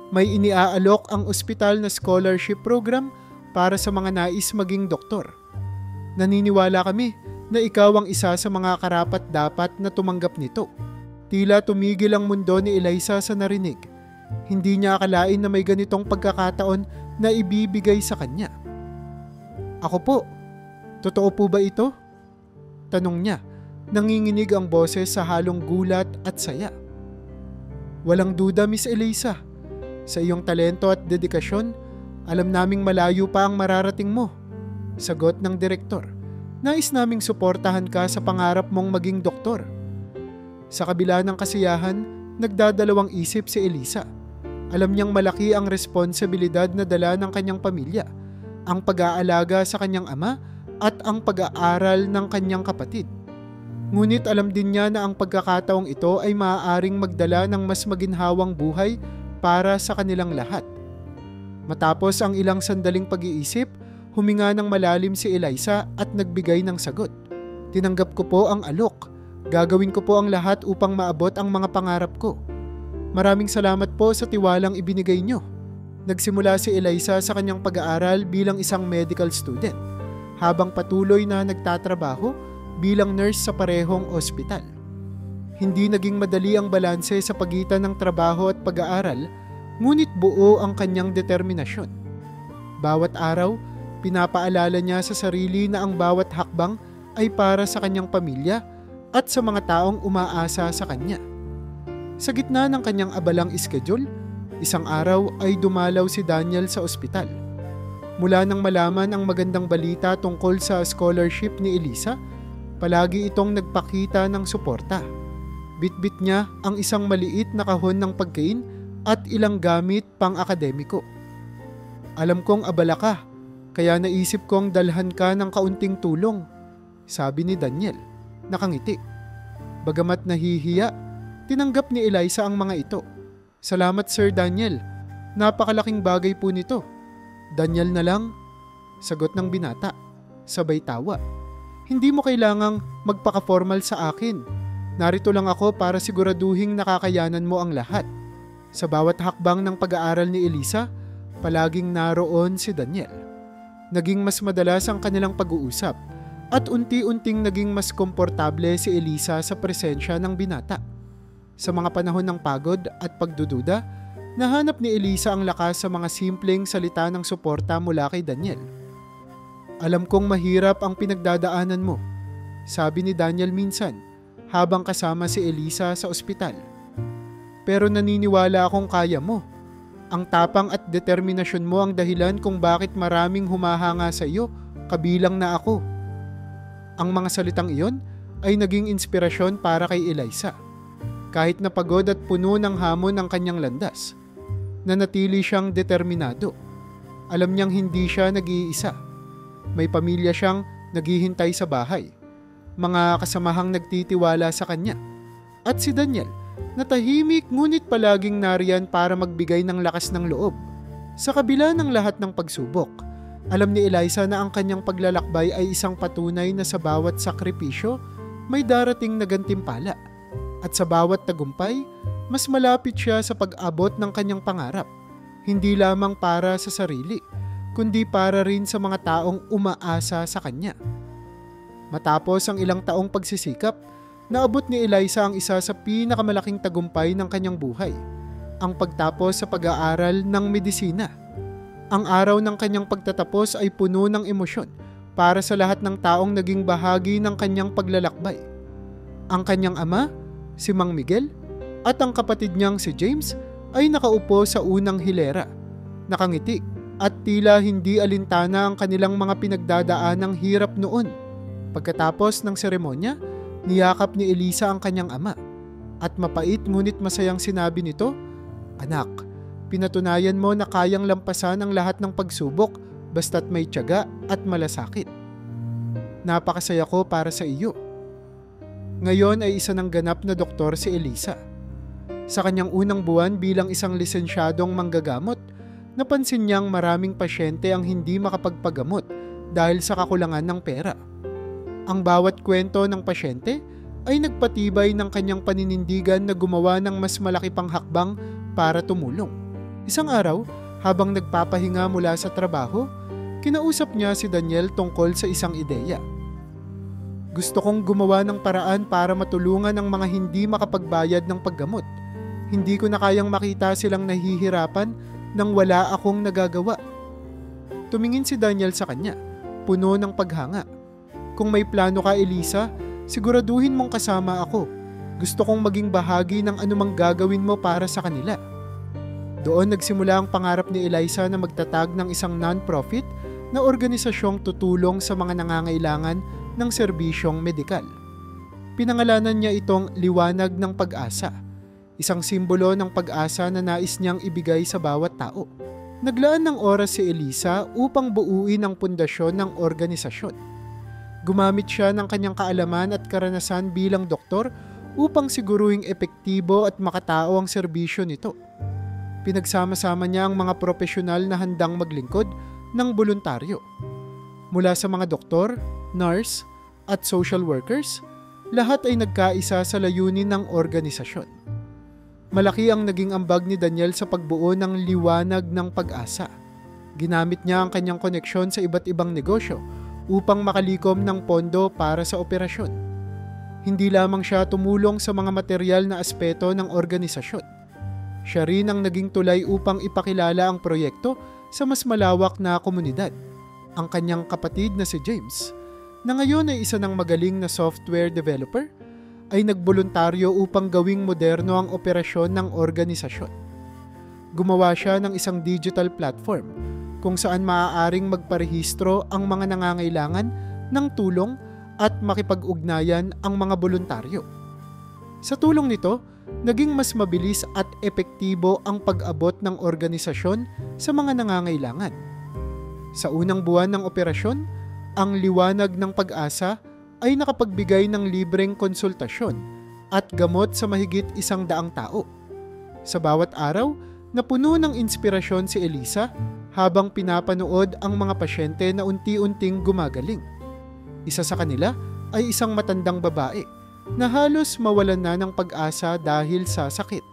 May iniaalok ang ospital na scholarship program para sa mga nais maging doktor. Naniniwala kami na ikaw ang isa sa mga karapat-dapat na tumanggap nito. Tila tumigil ang mundo ni Eliza sa narinig. Hindi niya akalain na may ganitong pagkakataon na ibibigay sa kanya. Ako po, totoo po ba ito? Tanong niya, nanginginig ang boses sa halong gulat at saya. Walang duda, Miss Eliza. Sa iyong talento at dedikasyon, alam naming malayo pa ang mararating mo. Sagot ng direktor. Nais naming suportahan ka sa pangarap mong maging doktor. Sa kabila ng kasiyahan, nagdadalawang isip si Eliza. Alam niyang malaki ang responsibilidad na dala ng kanyang pamilya, ang pag-aalaga sa kanyang ama at ang pag-aaral ng kanyang kapatid. Ngunit alam din niya na ang pagkakataong ito ay maaaring magdala ng mas maginhawang buhay para sa kanilang lahat. Matapos ang ilang sandaling pag-iisip, huminga ng malalim si Eliza at nagbigay ng sagot. Tinanggap ko po ang alok. Gagawin ko po ang lahat upang maabot ang mga pangarap ko. Maraming salamat po sa tiwalang ibinigay niyo. Nagsimula si Eliza sa kanyang pag-aaral bilang isang medical student, habang patuloy na nagtatrabaho bilang nurse sa parehong ospital. Hindi naging madali ang balanse sa pagitan ng trabaho at pag-aaral, ngunit buo ang kanyang determinasyon. Bawat araw, pinapaalala niya sa sarili na ang bawat hakbang ay para sa kanyang pamilya at sa mga taong umaasa sa kanya. Sa gitna ng kanyang abalang schedule, isang araw ay dumalaw si Daniel sa ospital. Mula nang malaman ang magandang balita tungkol sa scholarship ni Eliza, palagi itong nagpakita ng suporta. Bitbit niya ang isang maliit na kahon ng pagkain at ilang gamit pang-akademiko. Alam kong abala ka, kaya naisip kong dalhan ka ng kaunting tulong, sabi ni Daniel. Nakangiti. Bagamat nahihiya, tinanggap ni Eliza ang mga ito. Salamat, Sir Daniel. Napakalaking bagay po nito. Daniel na lang, sagot ng binata. Sabay tawa. Hindi mo kailangang magpaka-formal sa akin. Narito lang ako para siguraduhing nakakayanan mo ang lahat. Sa bawat hakbang ng pag-aaral ni Elisa, palaging naroon si Daniel. Naging mas madalas ang kanilang pag-uusap at unti-unting naging mas komportable si Elisa sa presensya ng binata. Sa mga panahon ng pagod at pagdududa, nahanap ni Elisa ang lakas sa mga simpleng salita ng suporta mula kay Daniel. Alam kong mahirap ang pinagdadaanan mo, sabi ni Daniel minsan habang kasama si Elisa sa ospital. Pero naniniwala akong kaya mo. Ang tapang at determinasyon mo ang dahilan kung bakit maraming humahanga sa iyo, kabilang na ako. Ang mga salitang iyon ay naging inspirasyon para kay Elisa. Kahit na pagod at puno ng hamon ang kanyang landas, nanatili siyang determinado. Alam niyang hindi siya nag-iisa. May pamilya siyang naghihintay sa bahay, mga kasamahang nagtitiwala sa kanya. At si Daniel, na tahimik ngunit palaging nariyan para magbigay ng lakas ng loob. Sa kabila ng lahat ng pagsubok, alam ni Elisa na ang kanyang paglalakbay ay isang patunay na sa bawat sakripisyo may darating na gantimpala. At sa bawat tagumpay, mas malapit siya sa pag-abot ng kanyang pangarap. Hindi lamang para sa sarili, kundi para rin sa mga taong umaasa sa kanya. Matapos ang ilang taong pagsisikap, naabot ni Elisa ang isa sa pinakamalaking tagumpay ng kanyang buhay, ang pagtapos sa pag-aaral ng medisina. Ang araw ng kanyang pagtatapos ay puno ng emosyon para sa lahat ng taong naging bahagi ng kanyang paglalakbay. Ang kanyang ama, si Mang Miguel, at ang kapatid niyang si James ay nakaupo sa unang hilera, nakangiti at tila hindi alintana ang kanilang mga pinagdadaanang hirap noon. Pagkatapos ng seremonya, niyakap ni Elisa ang kanyang ama at mapait ngunit masayang sinabi nito, "Anak, pinatunayan mo na kayang lampasan ang lahat ng pagsubok basta't may tiyaga at malasakit. Napakasaya ko para sa iyo." Ngayon ay isa ng ganap na doktor si Elisa. Sa kanyang unang buwan bilang isang lisensyadong manggagamot, napansin niyang maraming pasyente ang hindi makapagpagamot dahil sa kakulangan ng pera. Ang bawat kwento ng pasyente ay nagpatibay ng kanyang paninindigan na gumawa ng mas malaki pang hakbang para tumulong. Isang araw, habang nagpapahinga mula sa trabaho, kinausap niya si Daniel tungkol sa isang ideya. "Gusto kong gumawa ng paraan para matulungan ang mga hindi makapagbayad ng paggamot. Hindi ko na kayang makita silang nahihirapan nang wala akong nagagawa." Tumingin si Daniel sa kanya, puno ng paghanga. "Kung may plano ka, Elisa, siguraduhin mong kasama ako. Gusto kong maging bahagi ng anumang gagawin mo para sa kanila." Doon nagsimula ang pangarap ni Elisa na magtatag ng isang non-profit na organisasyong tutulong sa mga nangangailangan ng serbisyong medikal. Pinangalanan niya itong Liwanag ng Pag-asa, isang simbolo ng pag-asa na nais niyang ibigay sa bawat tao. Naglaan ng oras si Elisa upang buuin ang pundasyon ng organisasyon. Gumamit siya ng kanyang kaalaman at karanasan bilang doktor upang siguruhing epektibo at makatao ang serbisyo nito. Pinagsama-sama niya ang mga profesional na handang maglingkod ng voluntaryo. Mula sa mga doktor, nurse, at social workers, lahat ay nagkaisa sa layunin ng organisasyon. Malaki ang naging ambag ni Daniel sa pagbuo ng Liwanag ng Pag-asa. Ginamit niya ang kanyang koneksyon sa iba't ibang negosyo upang makalikom ng pondo para sa operasyon. Hindi lamang siya tumulong sa mga material na aspeto ng organisasyon. Siya rin ang naging tulay upang ipakilala ang proyekto sa mas malawak na komunidad. Ang kanyang kapatid na si James, na ngayon ay isa ng magaling na software developer, ay nagboluntaryo upang gawing moderno ang operasyon ng organisasyon. Gumawa siya ng isang digital platform kung saan maaaring magparehistro ang mga nangangailangan ng tulong at makipag-ugnayan ang mga voluntaryo. Sa tulong nito, naging mas mabilis at epektibo ang pag-abot ng organisasyon sa mga nangangailangan. Sa unang buwan ng operasyon, ang Liwanag ng Pag-asa ay nakapagbigay ng libreng konsultasyon at gamot sa mahigit 100 tao. Sa bawat araw, napuno ng inspirasyon si Elisa habang pinapanood ang mga pasyente na unti-unting gumagaling. Isa sa kanila ay isang matandang babae na halos mawalan na ng pag-asa dahil sa sakit.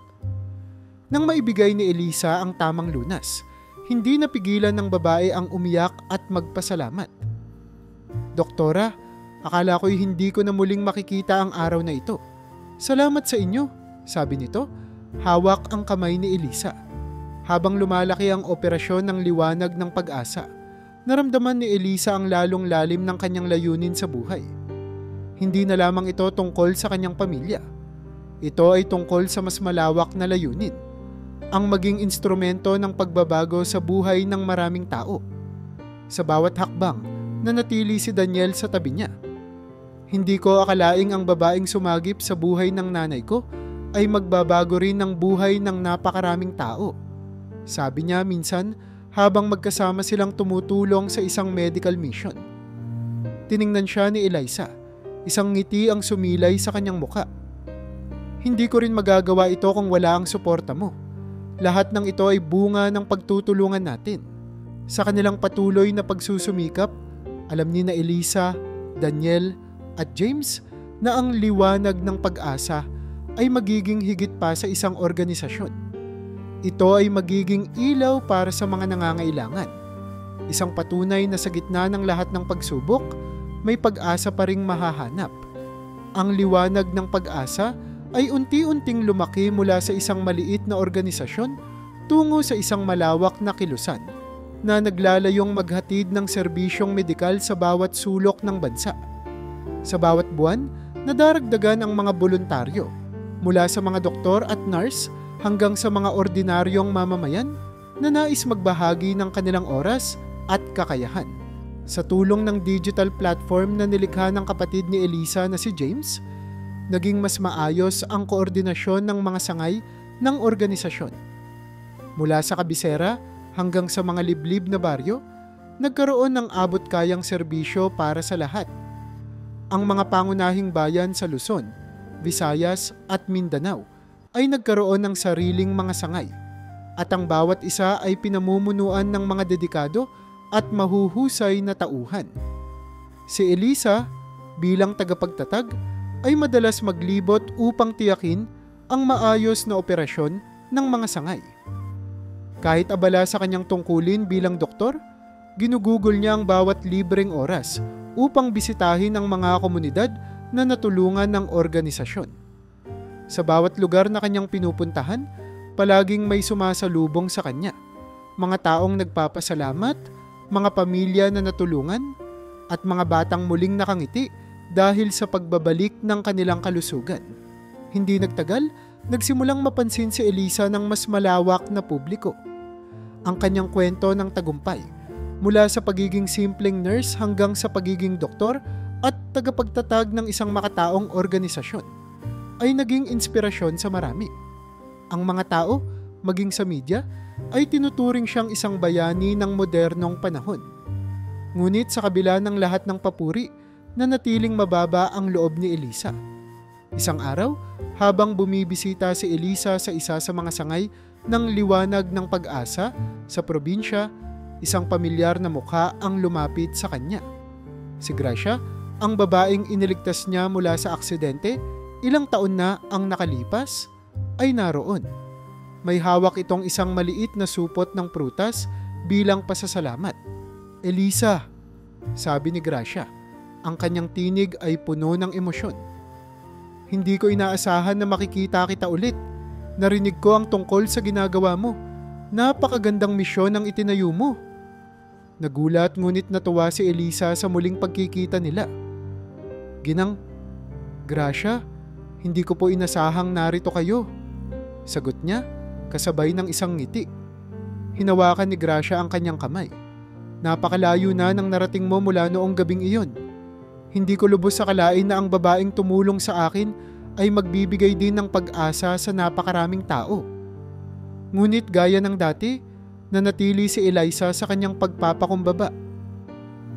Nang maibigay ni Elisa ang tamang lunas, hindi napigilan ng babae ang umiyak at magpasalamat. "Doktora, akala ko'y hindi ko na muling makikita ang araw na ito. Salamat sa inyo," sabi nito, hawak ang kamay ni Elisa. Habang lumalaki ang operasyon ng liwanag ng pag-asa, naramdaman ni Elisa ang lalong lalim ng kanyang layunin sa buhay. Hindi na lamang ito tungkol sa kanyang pamilya. Ito ay tungkol sa mas malawak na layunin, ang maging instrumento ng pagbabago sa buhay ng maraming tao. Sa bawat hakbang, nanatili si Daniel sa tabi niya. "Hindi ko akalaing ang babaeng sumagip sa buhay ng nanay ko ay magbabago rin ng buhay ng napakaraming tao," sabi niya minsan habang magkasama silang tumutulong sa isang medical mission. Tiningnan siya ni Eliza. Isang ngiti ang sumilay sa kanyang muka. "Hindi ko rin magagawa ito kung wala ang suporta mo. Lahat ng ito ay bunga ng pagtutulungan natin." Sa kanilang patuloy na pagsusumikap, alam ni na Elisa, Daniel at James na ang liwanag ng pag-asa ay magiging higit pa sa isang organisasyon. Ito ay magiging ilaw para sa mga nangangailangan. Isang patunay na sa gitna ng lahat ng pagsubok, may pag-asa pa ring mahahanap. Ang liwanag ng pag-asa ay unti-unting lumaki mula sa isang maliit na organisasyon tungo sa isang malawak na kilusan na naglalayong maghatid ng serbisyong medikal sa bawat sulok ng bansa. Sa bawat buwan, nadaragdagan ang mga voluntaryo, mula sa mga doktor at nurse hanggang sa mga ordinaryong mamamayan na nais magbahagi ng kanilang oras at kakayahan. Sa tulong ng digital platform na nilikha ng kapatid ni Elisa na si James, naging mas maayos ang koordinasyon ng mga sangay ng organisasyon. Mula sa kabisera hanggang sa mga liblib na baryo, nagkaroon ng abot-kayang serbisyo para sa lahat. Ang mga pangunahing bayan sa Luzon, Visayas at Mindanao ay nagkaroon ng sariling mga sangay, at ang bawat isa ay pinamumunuan ng mga dedikado at mahuhusay na tauhan. Si Elisa, bilang tagapagtatag, ay madalas maglibot upang tiyakin ang maayos na operasyon ng mga sangay. Kahit abala sa kanyang tungkulin bilang doktor, ginugugol niya ang bawat libreng oras upang bisitahin ang mga komunidad na natulungan ng organisasyon. Sa bawat lugar na kanyang pinupuntahan, palaging may sumasalubong sa kanya. Mga taong nagpapasalamat, mga pamilya na natulungan, at mga batang muling nakangiti dahil sa pagbabalik ng kanilang kalusugan. Hindi nagtagal, nagsimulang mapansin si Elisa ng mas malawak na publiko. Ang kanyang kwento ng tagumpay, mula sa pagiging simpleng nurse hanggang sa pagiging doktor at tagapagtatag ng isang makataong organisasyon, ay naging inspirasyon sa marami. Ang mga tao, maging sa media, ay tinuturing siyang isang bayani ng modernong panahon. Ngunit sa kabila ng lahat ng papuri, nanatiling mababa ang loob ni Elisa. Isang araw, habang bumibisita si Elisa sa isa sa mga sangay ng liwanag ng pag-asa sa probinsya, isang pamilyar na mukha ang lumapit sa kanya. Si Gracia, ang babaeng iniligtas niya mula sa aksidente, ilang taon na ang nakalipas, ay naroon. May hawak itong isang maliit na supot ng prutas bilang pasasalamat. "Elisa," sabi ni Gracia. Ang kanyang tinig ay puno ng emosyon. "Hindi ko inaasahan na makikita kita ulit. Narinig ko ang tungkol sa ginagawa mo. Napakagandang misyon ang itinayo mo." Nagulat ngunit natuwa si Elisa sa muling pagkikita nila. "Gracia, hindi ko po inasahang narito kayo," sagot niya, kasabay ng isang ngiti. Hinawakan ni Gracia ang kanyang kamay. "Napakalayo na nang narating mo mula noong gabing iyon. Hindi ko lubos sa kalain na ang babaeng tumulong sa akin ay magbibigay din ng pag-asa sa napakaraming tao." Ngunit gaya ng dati, nanatili si Eliza sa kanyang pagpapakumbaba.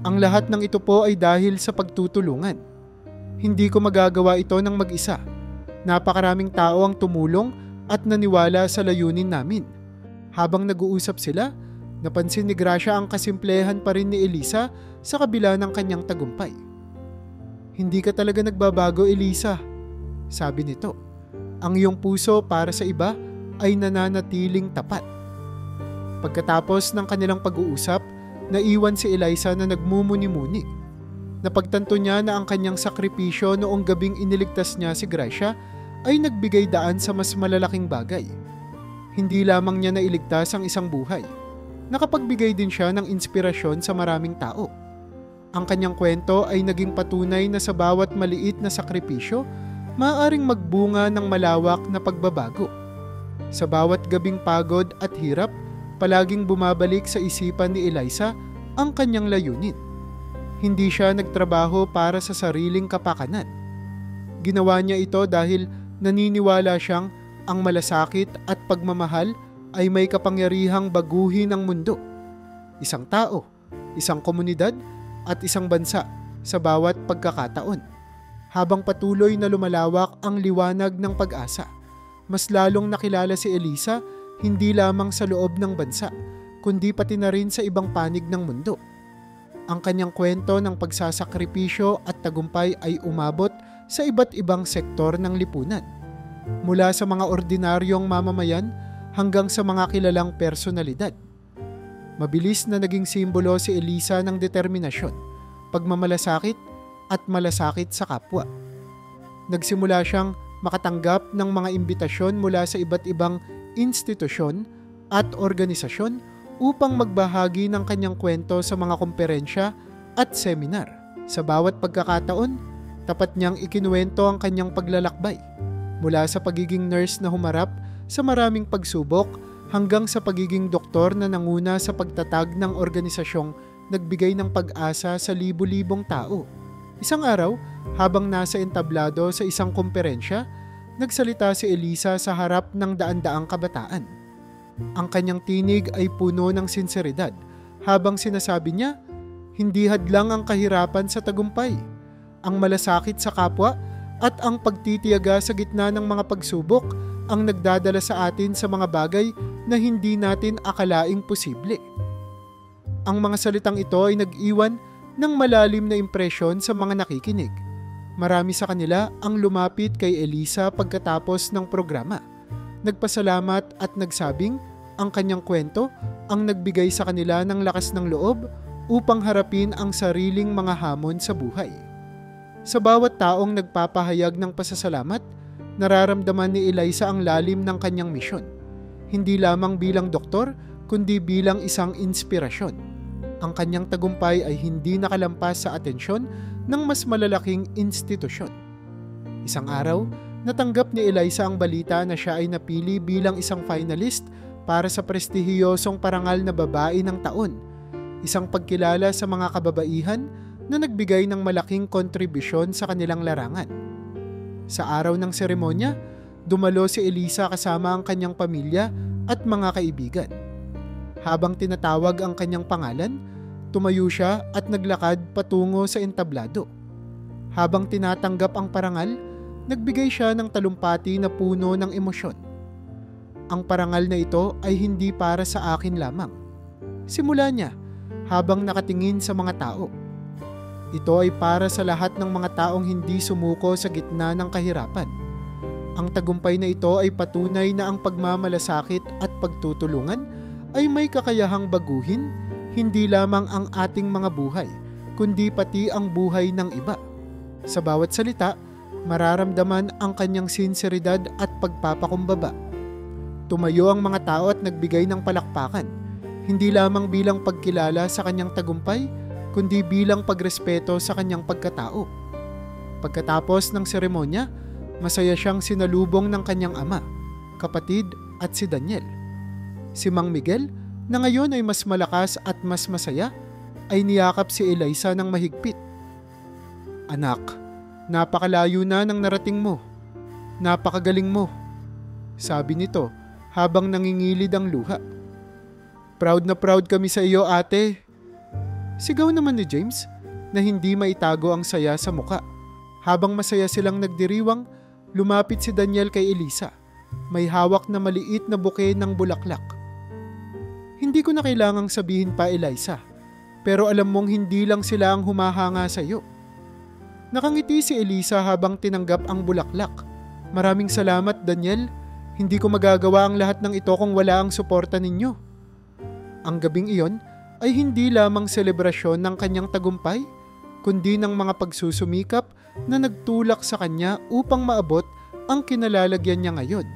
"Ang lahat ng ito po ay dahil sa pagtutulungan. Hindi ko magagawa ito ng mag-isa. Napakaraming tao ang tumulong at naniwala sa layunin namin." Habang nag-uusap sila, napansin ni Gracia ang kasimplehan pa rin ni Elisa sa kabila ng kanyang tagumpay. "Hindi ka talaga nagbabago, Elisa," sabi nito. "Ang iyong puso para sa iba ay nananatiling tapat." Pagkatapos ng kanilang pag-uusap, naiwan si Eliza na nagmumuni-muni. Napagtanto niya na ang kanyang sakripisyo noong gabing iniligtas niya si Gracia ay nagbigay daan sa mas malalaking bagay. Hindi lamang niya nailigtas ang isang buhay. Nakapagbigay din siya ng inspirasyon sa maraming tao. Ang kanyang kwento ay naging patunay na sa bawat maliit na sakripisyo, maaaring magbunga ng malawak na pagbabago. Sa bawat gabing pagod at hirap, palaging bumabalik sa isipan ni Eliza ang kanyang layunin. Hindi siya nagtrabaho para sa sariling kapakanan. Ginawa niya ito dahil naniniwala siyang ang malasakit at pagmamahal ay may kapangyarihang baguhin ang mundo, isang tao, isang komunidad at isang bansa sa bawat pagkakataon. Habang patuloy na lumalawak ang liwanag ng pag-asa, mas lalong nakilala si Eliza hindi lamang sa loob ng bansa, kundi pati na rin sa ibang panig ng mundo. Ang kanyang kwento ng pagsasakripisyo at tagumpay ay umabot sa iba't ibang sektor ng lipunan. Mula sa mga ordinaryong mamamayan hanggang sa mga kilalang personalidad. Mabilis na naging simbolo si Eliza ng determinasyon, pagmamalasakit at malasakit sa kapwa. Nagsimula siyang makatanggap ng mga imbitasyon mula sa iba't ibang institusyon at organisasyon upang magbahagi ng kanyang kwento sa mga komperensya at seminar. Sa bawat pagkakataon, tapat niyang ikinuwento ang kanyang paglalakbay, mula sa pagiging nurse na humarap sa maraming pagsubok hanggang sa pagiging doktor na nanguna sa pagtatag ng organisasyong nagbigay ng pag-asa sa libu-libong tao. Isang araw, habang nasa entablado sa isang komperensya, nagsalita si Eliza sa harap ng daan-daang kabataan. Ang kanyang tinig ay puno ng sinseridad habang sinasabi niya, hindi hadlang ang kahirapan sa tagumpay, ang malasakit sa kapwa at ang pagtitiyaga sa gitna ng mga pagsubok ang nagdadala sa atin sa mga bagay na hindi natin akalaing posible. Ang mga salitang ito ay nag-iwan ng malalim na impresyon sa mga nakikinig. Marami sa kanila ang lumapit kay Eliza pagkatapos ng programa. Nagpasalamat at nagsabing ang kanyang kwento ang nagbigay sa kanila ng lakas ng loob upang harapin ang sariling mga hamon sa buhay. Sa bawat taong nagpapahayag ng pasasalamat, nararamdaman ni Eliza ang lalim ng kanyang misyon. Hindi lamang bilang doktor, kundi bilang isang inspirasyon. Ang kanyang tagumpay ay hindi nakalampas sa atensyon ng mas malalaking institusyon. Isang araw, natanggap ni Eliza ang balita na siya ay napili bilang isang finalist para sa prestihiyosong parangal na babae ng taon, isang pagkilala sa mga kababaihan na nagbigay ng malaking kontribusyon sa kanilang larangan. Sa araw ng seremonya, dumalo si Eliza kasama ang kanyang pamilya at mga kaibigan. Habang tinatawag ang kanyang pangalan, tumayo siya at naglakad patungo sa entablado. Habang tinatanggap ang parangal, nagbigay siya ng talumpati na puno ng emosyon. Ang parangal na ito ay hindi para sa akin lamang. Simula niya, habang nakatingin sa mga tao. Ito ay para sa lahat ng mga taong hindi sumuko sa gitna ng kahirapan. Ang tagumpay na ito ay patunay na ang pagmamalasakit at pagtutulungan ay may kakayahang baguhin hindi lamang ang ating mga buhay, kundi pati ang buhay ng iba. Sa bawat salita, mararamdaman ang kanyang sinseridad at pagpapakumbaba. Tumayo ang mga tao at nagbigay ng palakpakan, hindi lamang bilang pagkilala sa kanyang tagumpay, kundi bilang pagrespeto sa kanyang pagkatao. Pagkatapos ng seremonya, masaya siyang sinalubong ng kanyang ama, kapatid at si Daniel. Si Mang Miguel, na ngayon ay mas malakas at mas masaya, ay niyakap si Eliza ng mahigpit. "Anak, napakalayo na ng narating mo. Napakagaling mo," sabi nito habang nangingilid ang luha. "Proud na proud kami sa iyo, ate." Sigaw naman ni James na hindi maitago ang saya sa muka. Habang masaya silang nagdiriwang, lumapit si Daniel kay Eliza. May hawak na maliit na buke ng bulaklak. "Hindi ko na kailangang sabihin pa, Eliza, pero alam mong hindi lang sila ang humahanga sa iyo. Nakangiti si Elisa habang tinanggap ang bulaklak. Maraming salamat, Daniel. Hindi ko magagawa ang lahat ng ito kung wala ang suporta ninyo. Ang gabing iyon ay hindi lamang selebrasyon ng kanyang tagumpay, kundi ng mga pagsusumikap na nagtulak sa kanya upang maabot ang kinalalagyan niya ngayon.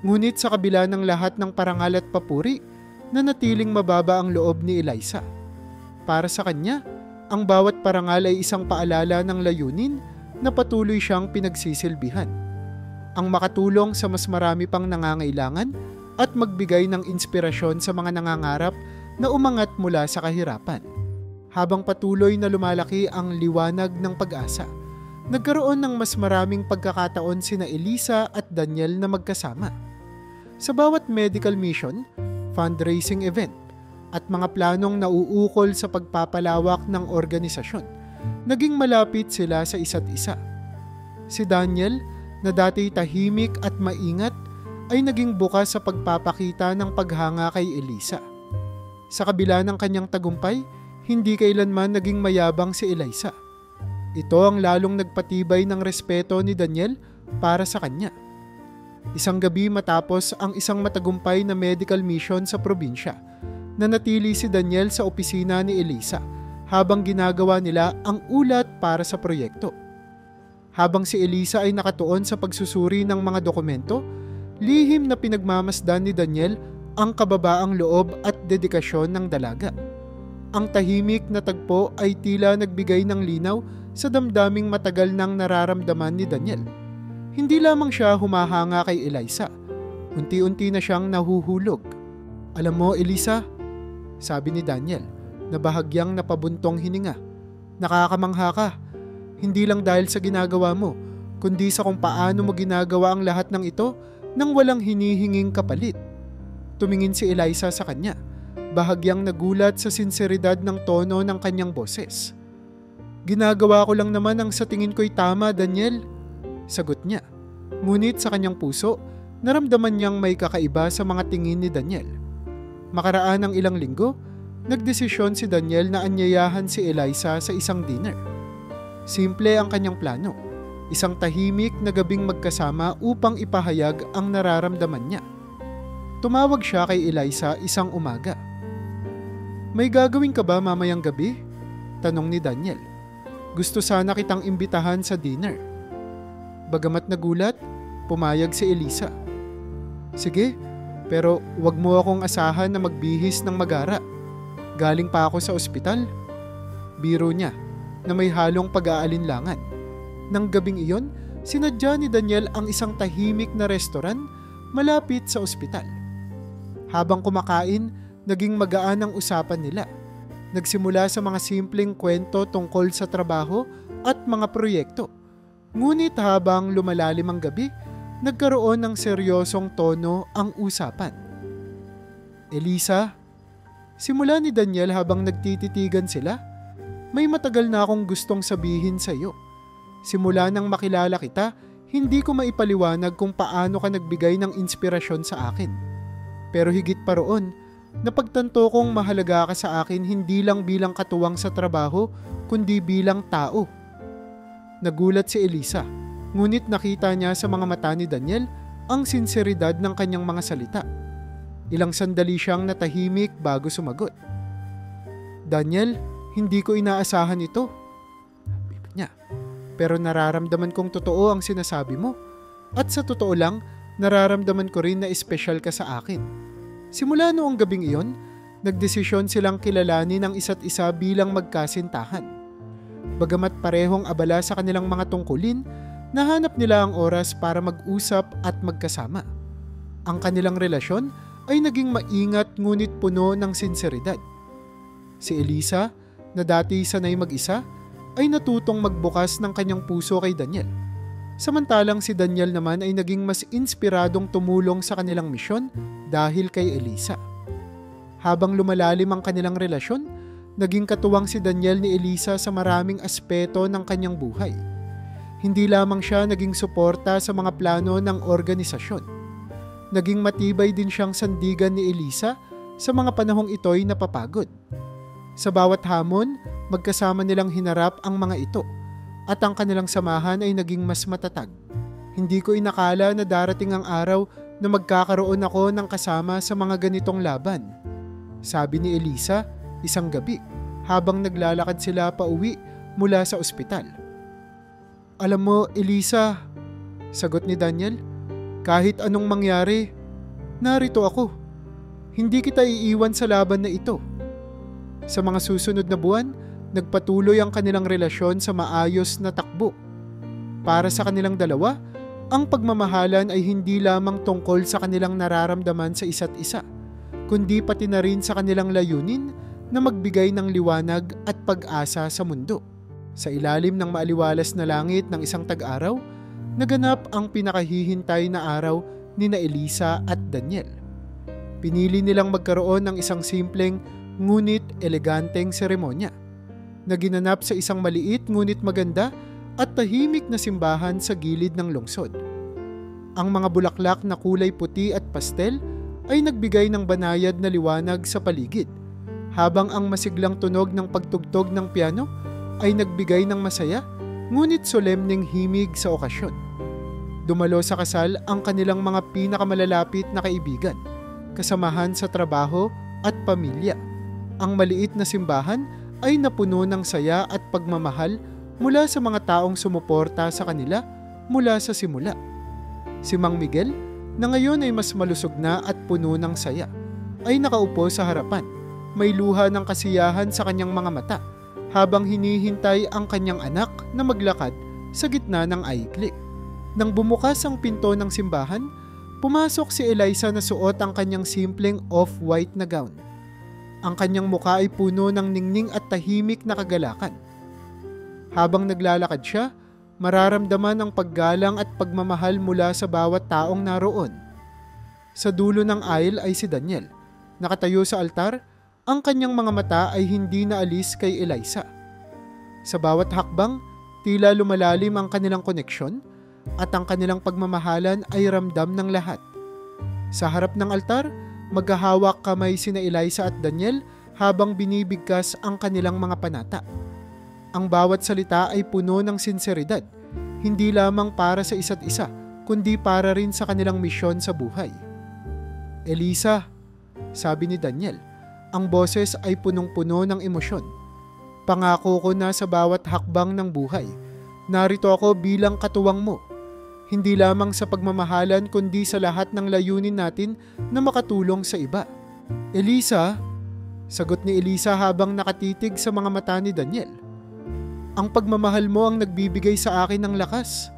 Ngunit sa kabila ng lahat ng parangal at papuri, nanatiling mababa ang loob ni Eliza. Para sa kanya, ang bawat parangal ay isang paalala ng layunin na patuloy siyang pinagsisilbihan. Ang makatulong sa mas marami pang nangangailangan at magbigay ng inspirasyon sa mga nangangarap na umangat mula sa kahirapan. Habang patuloy na lumalaki ang liwanag ng pag-asa, nagkaroon ng mas maraming pagkakataon sina Elisa at Daniel na magkasama. Sa bawat medical mission, fundraising event, at mga planong nauukol sa pagpapalawak ng organisasyon, naging malapit sila sa isa't isa. Si Daniel, na dati tahimik at maingat, ay naging bukas sa pagpapakita ng paghanga kay Elisa. Sa kabila ng kanyang tagumpay, hindi kailanman naging mayabang si Eliza. Ito ang lalong nagpatibay ng respeto ni Daniel para sa kanya. Isang gabi matapos ang isang matagumpay na medical mission sa probinsya, nanatili si Daniel sa opisina ni Elisa habang ginagawa nila ang ulat para sa proyekto. Habang si Elisa ay nakatuon sa pagsusuri ng mga dokumento, lihim na pinagmamasdan ni Daniel ang kababaang loob at dedikasyon ng dalaga. Ang tahimik na tagpo ay tila nagbigay ng linaw sa damdaming matagal nang nararamdaman ni Daniel. Hindi lamang siya humahanga kay Eliza, unti-unti na siyang nahuhulog. Alam mo, Elisa, sabi ni Daniel, na bahagyang napabuntong hininga. Nakakamangha ka, hindi lang dahil sa ginagawa mo, kundi sa kung paano mo ginagawa ang lahat ng ito nang walang hinihinging kapalit. Tumingin si Eliza sa kanya, bahagyang nagulat sa sinseridad ng tono ng kanyang boses. Ginagawa ko lang naman ang sa tingin ko'y tama, Daniel, sagot niya. Ngunit sa kanyang puso, naramdaman niyang may kakaiba sa mga tingin ni Daniel. Makaraan ng ilang linggo, nagdesisyon si Daniel na anyayahan si Eliza sa isang dinner. Simple ang kanyang plano, isang tahimik na gabing magkasama upang ipahayag ang nararamdaman niya. Tumawag siya kay Eliza isang umaga. May gagawin ka ba mamayang gabi? Tanong ni Daniel. Gusto sana kitang imbitahan sa dinner. Bagamat nagulat, pumayag si Eliza. Sige, pero wag mo akong asahan na magbihis ng magara. Galing pa ako sa ospital. Biro niya na may halong pag-aalinlangan. Nang gabing iyon, sinadya ni Daniel ang isang tahimik na restaurant malapit sa ospital. Habang kumakain, naging magaan ang usapan nila. Nagsimula sa mga simpleng kwento tungkol sa trabaho at mga proyekto. Ngunit habang lumalalim ang gabi, nagkaroon ng seryosong tono ang usapan. Elisa, simula ni Daniel habang nagtititigan sila, may matagal na akong gustong sabihin sa iyo. Simula nang makilala kita, hindi ko maipaliwanag kung paano ka nagbigay ng inspirasyon sa akin. Pero higit pa roon, napagtanto kong mahalaga ka sa akin hindi lang bilang katuwang sa trabaho, kundi bilang tao. Nagulat si Elisa, ngunit nakita niya sa mga mata ni Daniel ang sinseridad ng kanyang mga salita. Ilang sandali siyang natahimik bago sumagot. Daniel, hindi ko inaasahan ito. Bibig niya. Pero nararamdaman kong totoo ang sinasabi mo. At sa totoo lang, nararamdaman ko rin na espesyal ka sa akin. Simula noong gabing iyon, nagdesisyon silang kilalanin ang isa't isa bilang magkasintahan. Bagamat parehong abala sa kanilang mga tungkulin, nahanap nila ang oras para mag-usap at magkasama. Ang kanilang relasyon ay naging maingat ngunit puno ng sinseridad. Si Elisa, na dati sanay mag-isa, ay natutong magbukas ng kanyang puso kay Daniel. Samantalang si Daniel naman ay naging mas inspiradong tumulong sa kanilang misyon dahil kay Elisa. Habang lumalalim ang kanilang relasyon, naging katuwang si Daniel ni Elisa sa maraming aspeto ng kanyang buhay. Hindi lamang siya naging suporta sa mga plano ng organisasyon. Naging matibay din siyang sandigan ni Elisa sa mga panahong ito'y napapagod. Sa bawat hamon, magkasama nilang hinarap ang mga ito. at ang kanilang samahan ay naging mas matatag. Hindi ko inakala na darating ang araw na magkakaroon ako ng kasama sa mga ganitong laban, sabi ni Elisa isang gabi habang naglalakad sila pauwi mula sa ospital. Alam mo, Elisa, sagot ni Daniel, kahit anong mangyari, narito ako. Hindi kita iiwan sa laban na ito. Sa mga susunod na buwan, nagpatuloy ang kanilang relasyon sa maayos na takbo. Para sa kanilang dalawa, ang pagmamahalan ay hindi lamang tungkol sa kanilang nararamdaman sa isa't isa, kundi pati na rin sa kanilang layunin na magbigay ng liwanag at pag-asa sa mundo. Sa ilalim ng maaliwalas na langit ng isang tag-araw, naganap ang pinakahihintay na araw ni na Elisa at Daniel. Pinili nilang magkaroon ng isang simpleng ngunit eleganteng seremonya na ginanap sa isang maliit ngunit maganda at tahimik na simbahan sa gilid ng lungsod. Ang mga bulaklak na kulay puti at pastel ay nagbigay ng banayad na liwanag sa paligid, habang ang masiglang tunog ng pagtugtog ng piano ay nagbigay ng masaya ngunit solemneng himig sa okasyon. Dumalo sa kasal ang kanilang mga pinakamalalapit na kaibigan, kasamahan sa trabaho at pamilya. Ang maliit na simbahan ay napuno ng saya at pagmamahal mula sa mga taong sumuporta sa kanila mula sa simula. Si Mang Miguel, na ngayon ay mas malusog na at puno ng saya, ay nakaupo sa harapan. May luha ng kasiyahan sa kanyang mga mata habang hinihintay ang kanyang anak na maglakad sa gitna ng aikli. Nang bumukas ang pinto ng simbahan, pumasok si Eliza na suot ang kanyang simpleng off-white na gown. Ang kanyang muka ay puno ng ningning at tahimik na kagalakan. Habang naglalakad siya, mararamdaman ang paggalang at pagmamahal mula sa bawat taong naroon. Sa dulo ng aisle ay si Daniel. Nakatayo sa altar, ang kanyang mga mata ay hindi naalis kay Eliza. Sa bawat hakbang, tila lumalalim ang kanilang koneksyon at ang kanilang pagmamahalan ay ramdam ng lahat. Sa harap ng altar, maghahawak kamay sina Eliza at Daniel habang binibigkas ang kanilang mga panata. Ang bawat salita ay puno ng sinseridad, hindi lamang para sa isa't isa, kundi para rin sa kanilang misyon sa buhay. Elisa, sabi ni Daniel, ang boses ay punong-puno ng emosyon. Pangako ko na sa bawat hakbang ng buhay, narito ako bilang katuwang mo. Hindi lamang sa pagmamahalan kundi sa lahat ng layunin natin na makatulong sa iba. Elisa, sagot ni Elisa habang nakatitig sa mga mata ni Daniel. Ang pagmamahal mo ang nagbibigay sa akin ng lakas.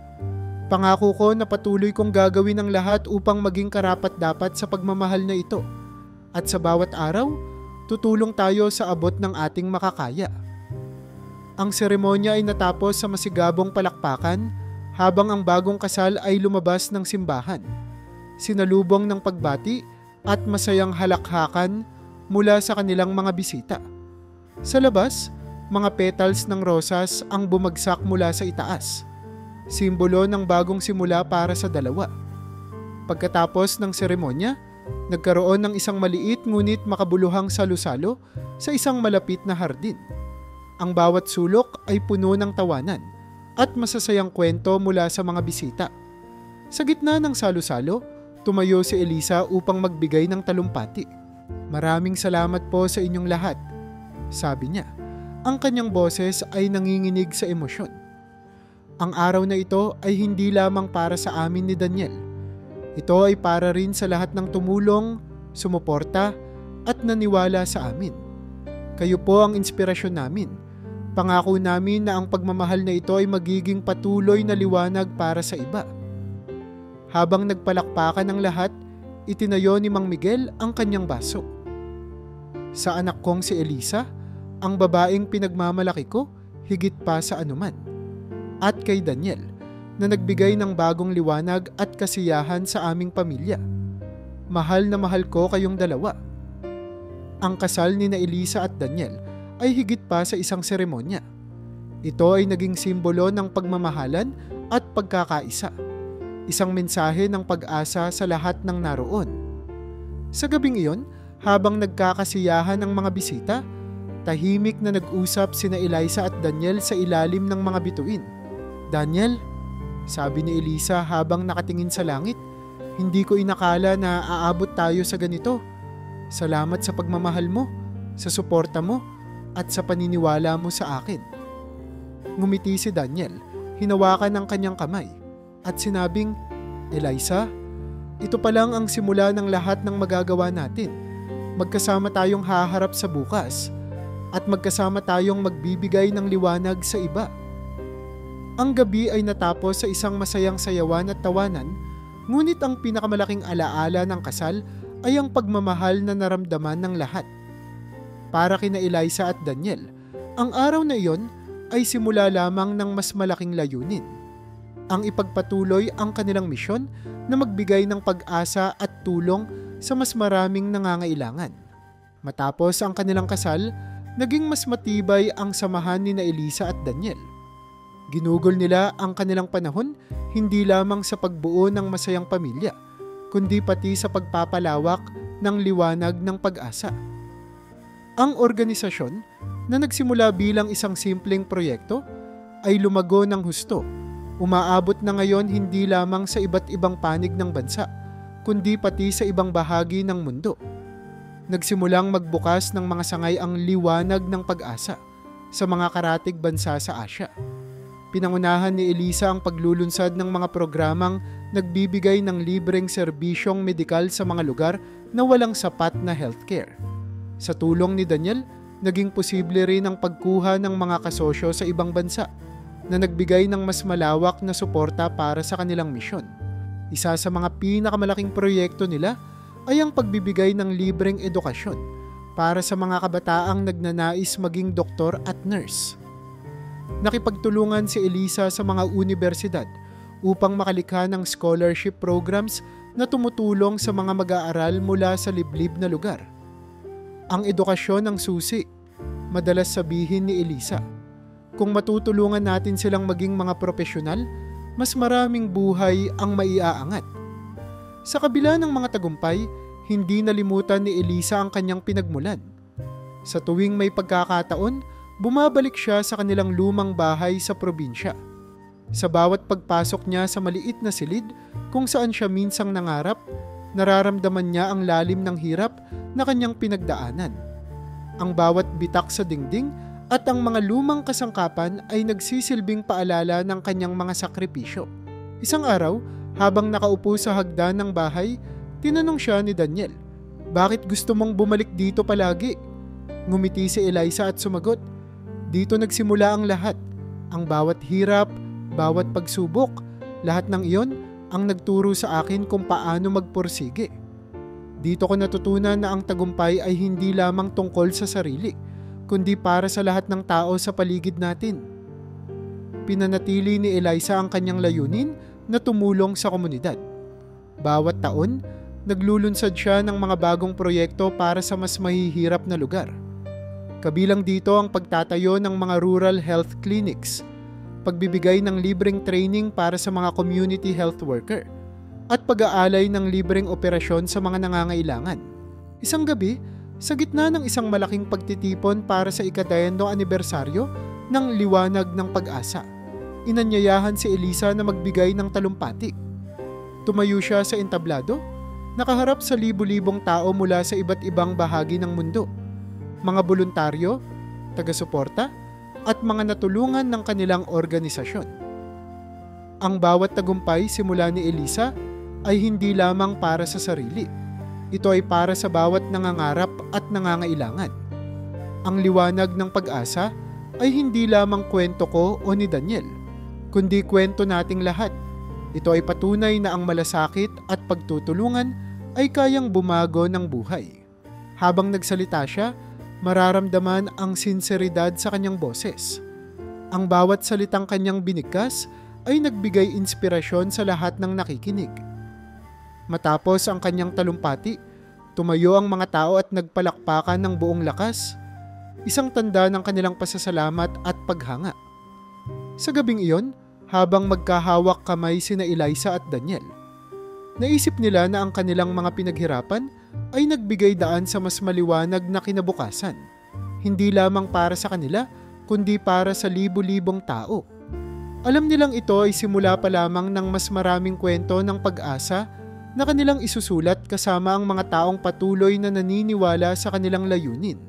Pangako ko na patuloy kong gagawin ang lahat upang maging karapat-dapat sa pagmamahal na ito. At sa bawat araw, tutulong tayo sa abot ng ating makakaya. Ang seremonya ay natapos sa masigabong palakpakan habang ang bagong kasal ay lumabas ng simbahan. Sinalubong ng pagbati at masayang halakhakan mula sa kanilang mga bisita. Sa labas, mga petals ng rosas ang bumagsak mula sa itaas, simbolo ng bagong simula para sa dalawa. Pagkatapos ng seremonya, nagkaroon ng isang maliit ngunit makabuluhang salo-salo sa isang malapit na hardin. Ang bawat sulok ay puno ng tawanan at masasayang kwento mula sa mga bisita. Sa gitna ng salo-salo, tumayo si Elisa upang magbigay ng talumpati. Maraming salamat po sa inyong lahat, sabi niya. Ang kanyang boses ay nanginginig sa emosyon. Ang araw na ito ay hindi lamang para sa amin ni Daniel. Ito ay para rin sa lahat ng tumulong, sumuporta at naniwala sa amin. Kayo po ang inspirasyon namin. Pangako namin na ang pagmamahal na ito ay magiging patuloy na liwanag para sa iba. Habang nagpalakpakan ng lahat, itinayo ni Mang Miguel ang kanyang baso. Sa anak kong si Elisa, ang babaeng pinagmamalaki ko higit pa sa anuman. At kay Daniel, na nagbigay ng bagong liwanag at kasiyahan sa aming pamilya. Mahal na mahal ko kayong dalawa. Ang kasal ni na Elisa at Daniel ay higit pa sa isang seremonya. Ito ay naging simbolo ng pagmamahalan at pagkakaisa. Isang mensahe ng pag-asa sa lahat ng naroon. Sa gabing iyon, habang nagkakasiyahan ang mga bisita, tahimik na nag-usap sina Eliza at Daniel sa ilalim ng mga bituin. Daniel, sabi ni Elisa habang nakatingin sa langit, hindi ko inakala na aabot tayo sa ganito. Salamat sa pagmamahal mo, sa suporta mo, at sa paniniwala mo sa akin. Ngumiti si Daniel, hinawakan ang kanyang kamay, at sinabing, Elisa, ito pa lang ang simula ng lahat ng magagawa natin. Magkasama tayong haharap sa bukas, at magkasama tayong magbibigay ng liwanag sa iba. Ang gabi ay natapos sa isang masayang sayawan at tawanan, ngunit ang pinakamalaking alaala ng kasal ay ang pagmamahal na naramdaman ng lahat. Para kina Elisa at Daniel, ang araw na iyon ay simula lamang ng mas malaking layunin. Ang ipagpatuloy ang kanilang misyon na magbigay ng pag-asa at tulong sa mas maraming nangangailangan. Matapos ang kanilang kasal, naging mas matibay ang samahan ni Elisa at Daniel. Ginugol nila ang kanilang panahon hindi lamang sa pagbuo ng masayang pamilya, kundi pati sa pagpapalawak ng liwanag ng pag-asa. Ang organisasyon na nagsimula bilang isang simpleng proyekto ay lumago ng husto. Umaabot na ngayon hindi lamang sa iba't ibang panig ng bansa, kundi pati sa ibang bahagi ng mundo. Nagsimulang magbukas ng mga sangay ang liwanag ng pag-asa sa mga karatig bansa sa Asya. Pinangunahan ni Elisa ang paglulunsad ng mga programang nagbibigay ng libreng serbisyong medikal sa mga lugar na walang sapat na healthcare. Sa tulong ni Daniel, naging posible rin ang pagkuha ng mga kasosyo sa ibang bansa na nagbigay ng mas malawak na suporta para sa kanilang misyon. Isa sa mga pinakamalaking proyekto nila ay ang pagbibigay ng libreng edukasyon para sa mga kabataang nagnanais maging doktor at nurse. Nakipagtulungan si Elisa sa mga universidad upang makalikha ng scholarship programs na tumutulong sa mga mag-aaral mula sa liblib na lugar. Ang edukasyon ang susi, madalas sabihin ni Elisa. Kung matutulungan natin silang maging mga profesional, mas maraming buhay ang maiaangat. Sa kabila ng mga tagumpay, hindi nalimutan ni Elisa ang kanyang pinagmulan. Sa tuwing may pagkakataon, bumabalik siya sa kanilang lumang bahay sa probinsya. Sa bawat pagpasok niya sa maliit na silid kung saan siya minsang nangarap, nararamdaman niya ang lalim ng hirap na kanyang pinagdaanan. Ang bawat bitak sa dingding at ang mga lumang kasangkapan ay nagsisilbing paalala ng kanyang mga sakripisyo. Isang araw, habang nakaupo sa hagdan ng bahay, tinanong siya ni Daniel, "Bakit gusto mong bumalik dito palagi?" Ngumiti si Elisa at sumagot, "Dito nagsimula ang lahat. Ang bawat hirap, bawat pagsubok, lahat ng iyon ang nagturo sa akin kung paano magpursige. Dito ko natutunan na ang tagumpay ay hindi lamang tungkol sa sarili, kundi para sa lahat ng tao sa paligid natin." Pinanatili ni Elisa ang kanyang layunin na tumulong sa komunidad. Bawat taon, naglulunsad siya ng mga bagong proyekto para sa mas mahihirap na lugar. Kabilang dito ang pagtatayo ng mga rural health clinics, pagbibigay ng libreng training para sa mga community health worker, at pag-aalay ng libreng operasyon sa mga nangangailangan. Isang gabi, sa gitna ng isang malaking pagtitipon para sa ika-10 anibersaryo ng Liwanag ng Pag-asa, inanyayahan si Elisa na magbigay ng talumpati. Tumayo siya sa entablado, nakaharap sa libu-libong tao mula sa iba't ibang bahagi ng mundo, mga voluntaryo, taga-suporta, at mga natulungan ng kanilang organisasyon. Ang bawat tagumpay simula ni Elisa ay hindi lamang para sa sarili. Ito ay para sa bawat nangangarap at nangangailangan. Ang liwanag ng pag-asa ay hindi lamang kwento ko o ni Daniel, kundi kwento nating lahat. Ito ay patunay na ang malasakit at pagtutulungan ay kayang bumago ng buhay. Habang nagsalita siya, mararamdaman ang sinseridad sa kanyang boses. Ang bawat salitang kanyang binigkas ay nagbigay inspirasyon sa lahat ng nakikinig. Matapos ang kanyang talumpati, tumayo ang mga tao at nagpalakpakan ng buong lakas, isang tanda ng kanilang pasasalamat at paghanga. Sa gabing iyon, habang magkahawak kamay sina Elisa at Daniel, naisip nila na ang kanilang mga pinaghirapan ay nagbigay daan sa mas maliwanag na kinabukasan, hindi lamang para sa kanila, kundi para sa libu-libong tao. Alam nilang ito ay simula pa lamang ng mas maraming kwento ng pag-asa na kanilang isusulat kasama ang mga taong patuloy na naniniwala sa kanilang layunin.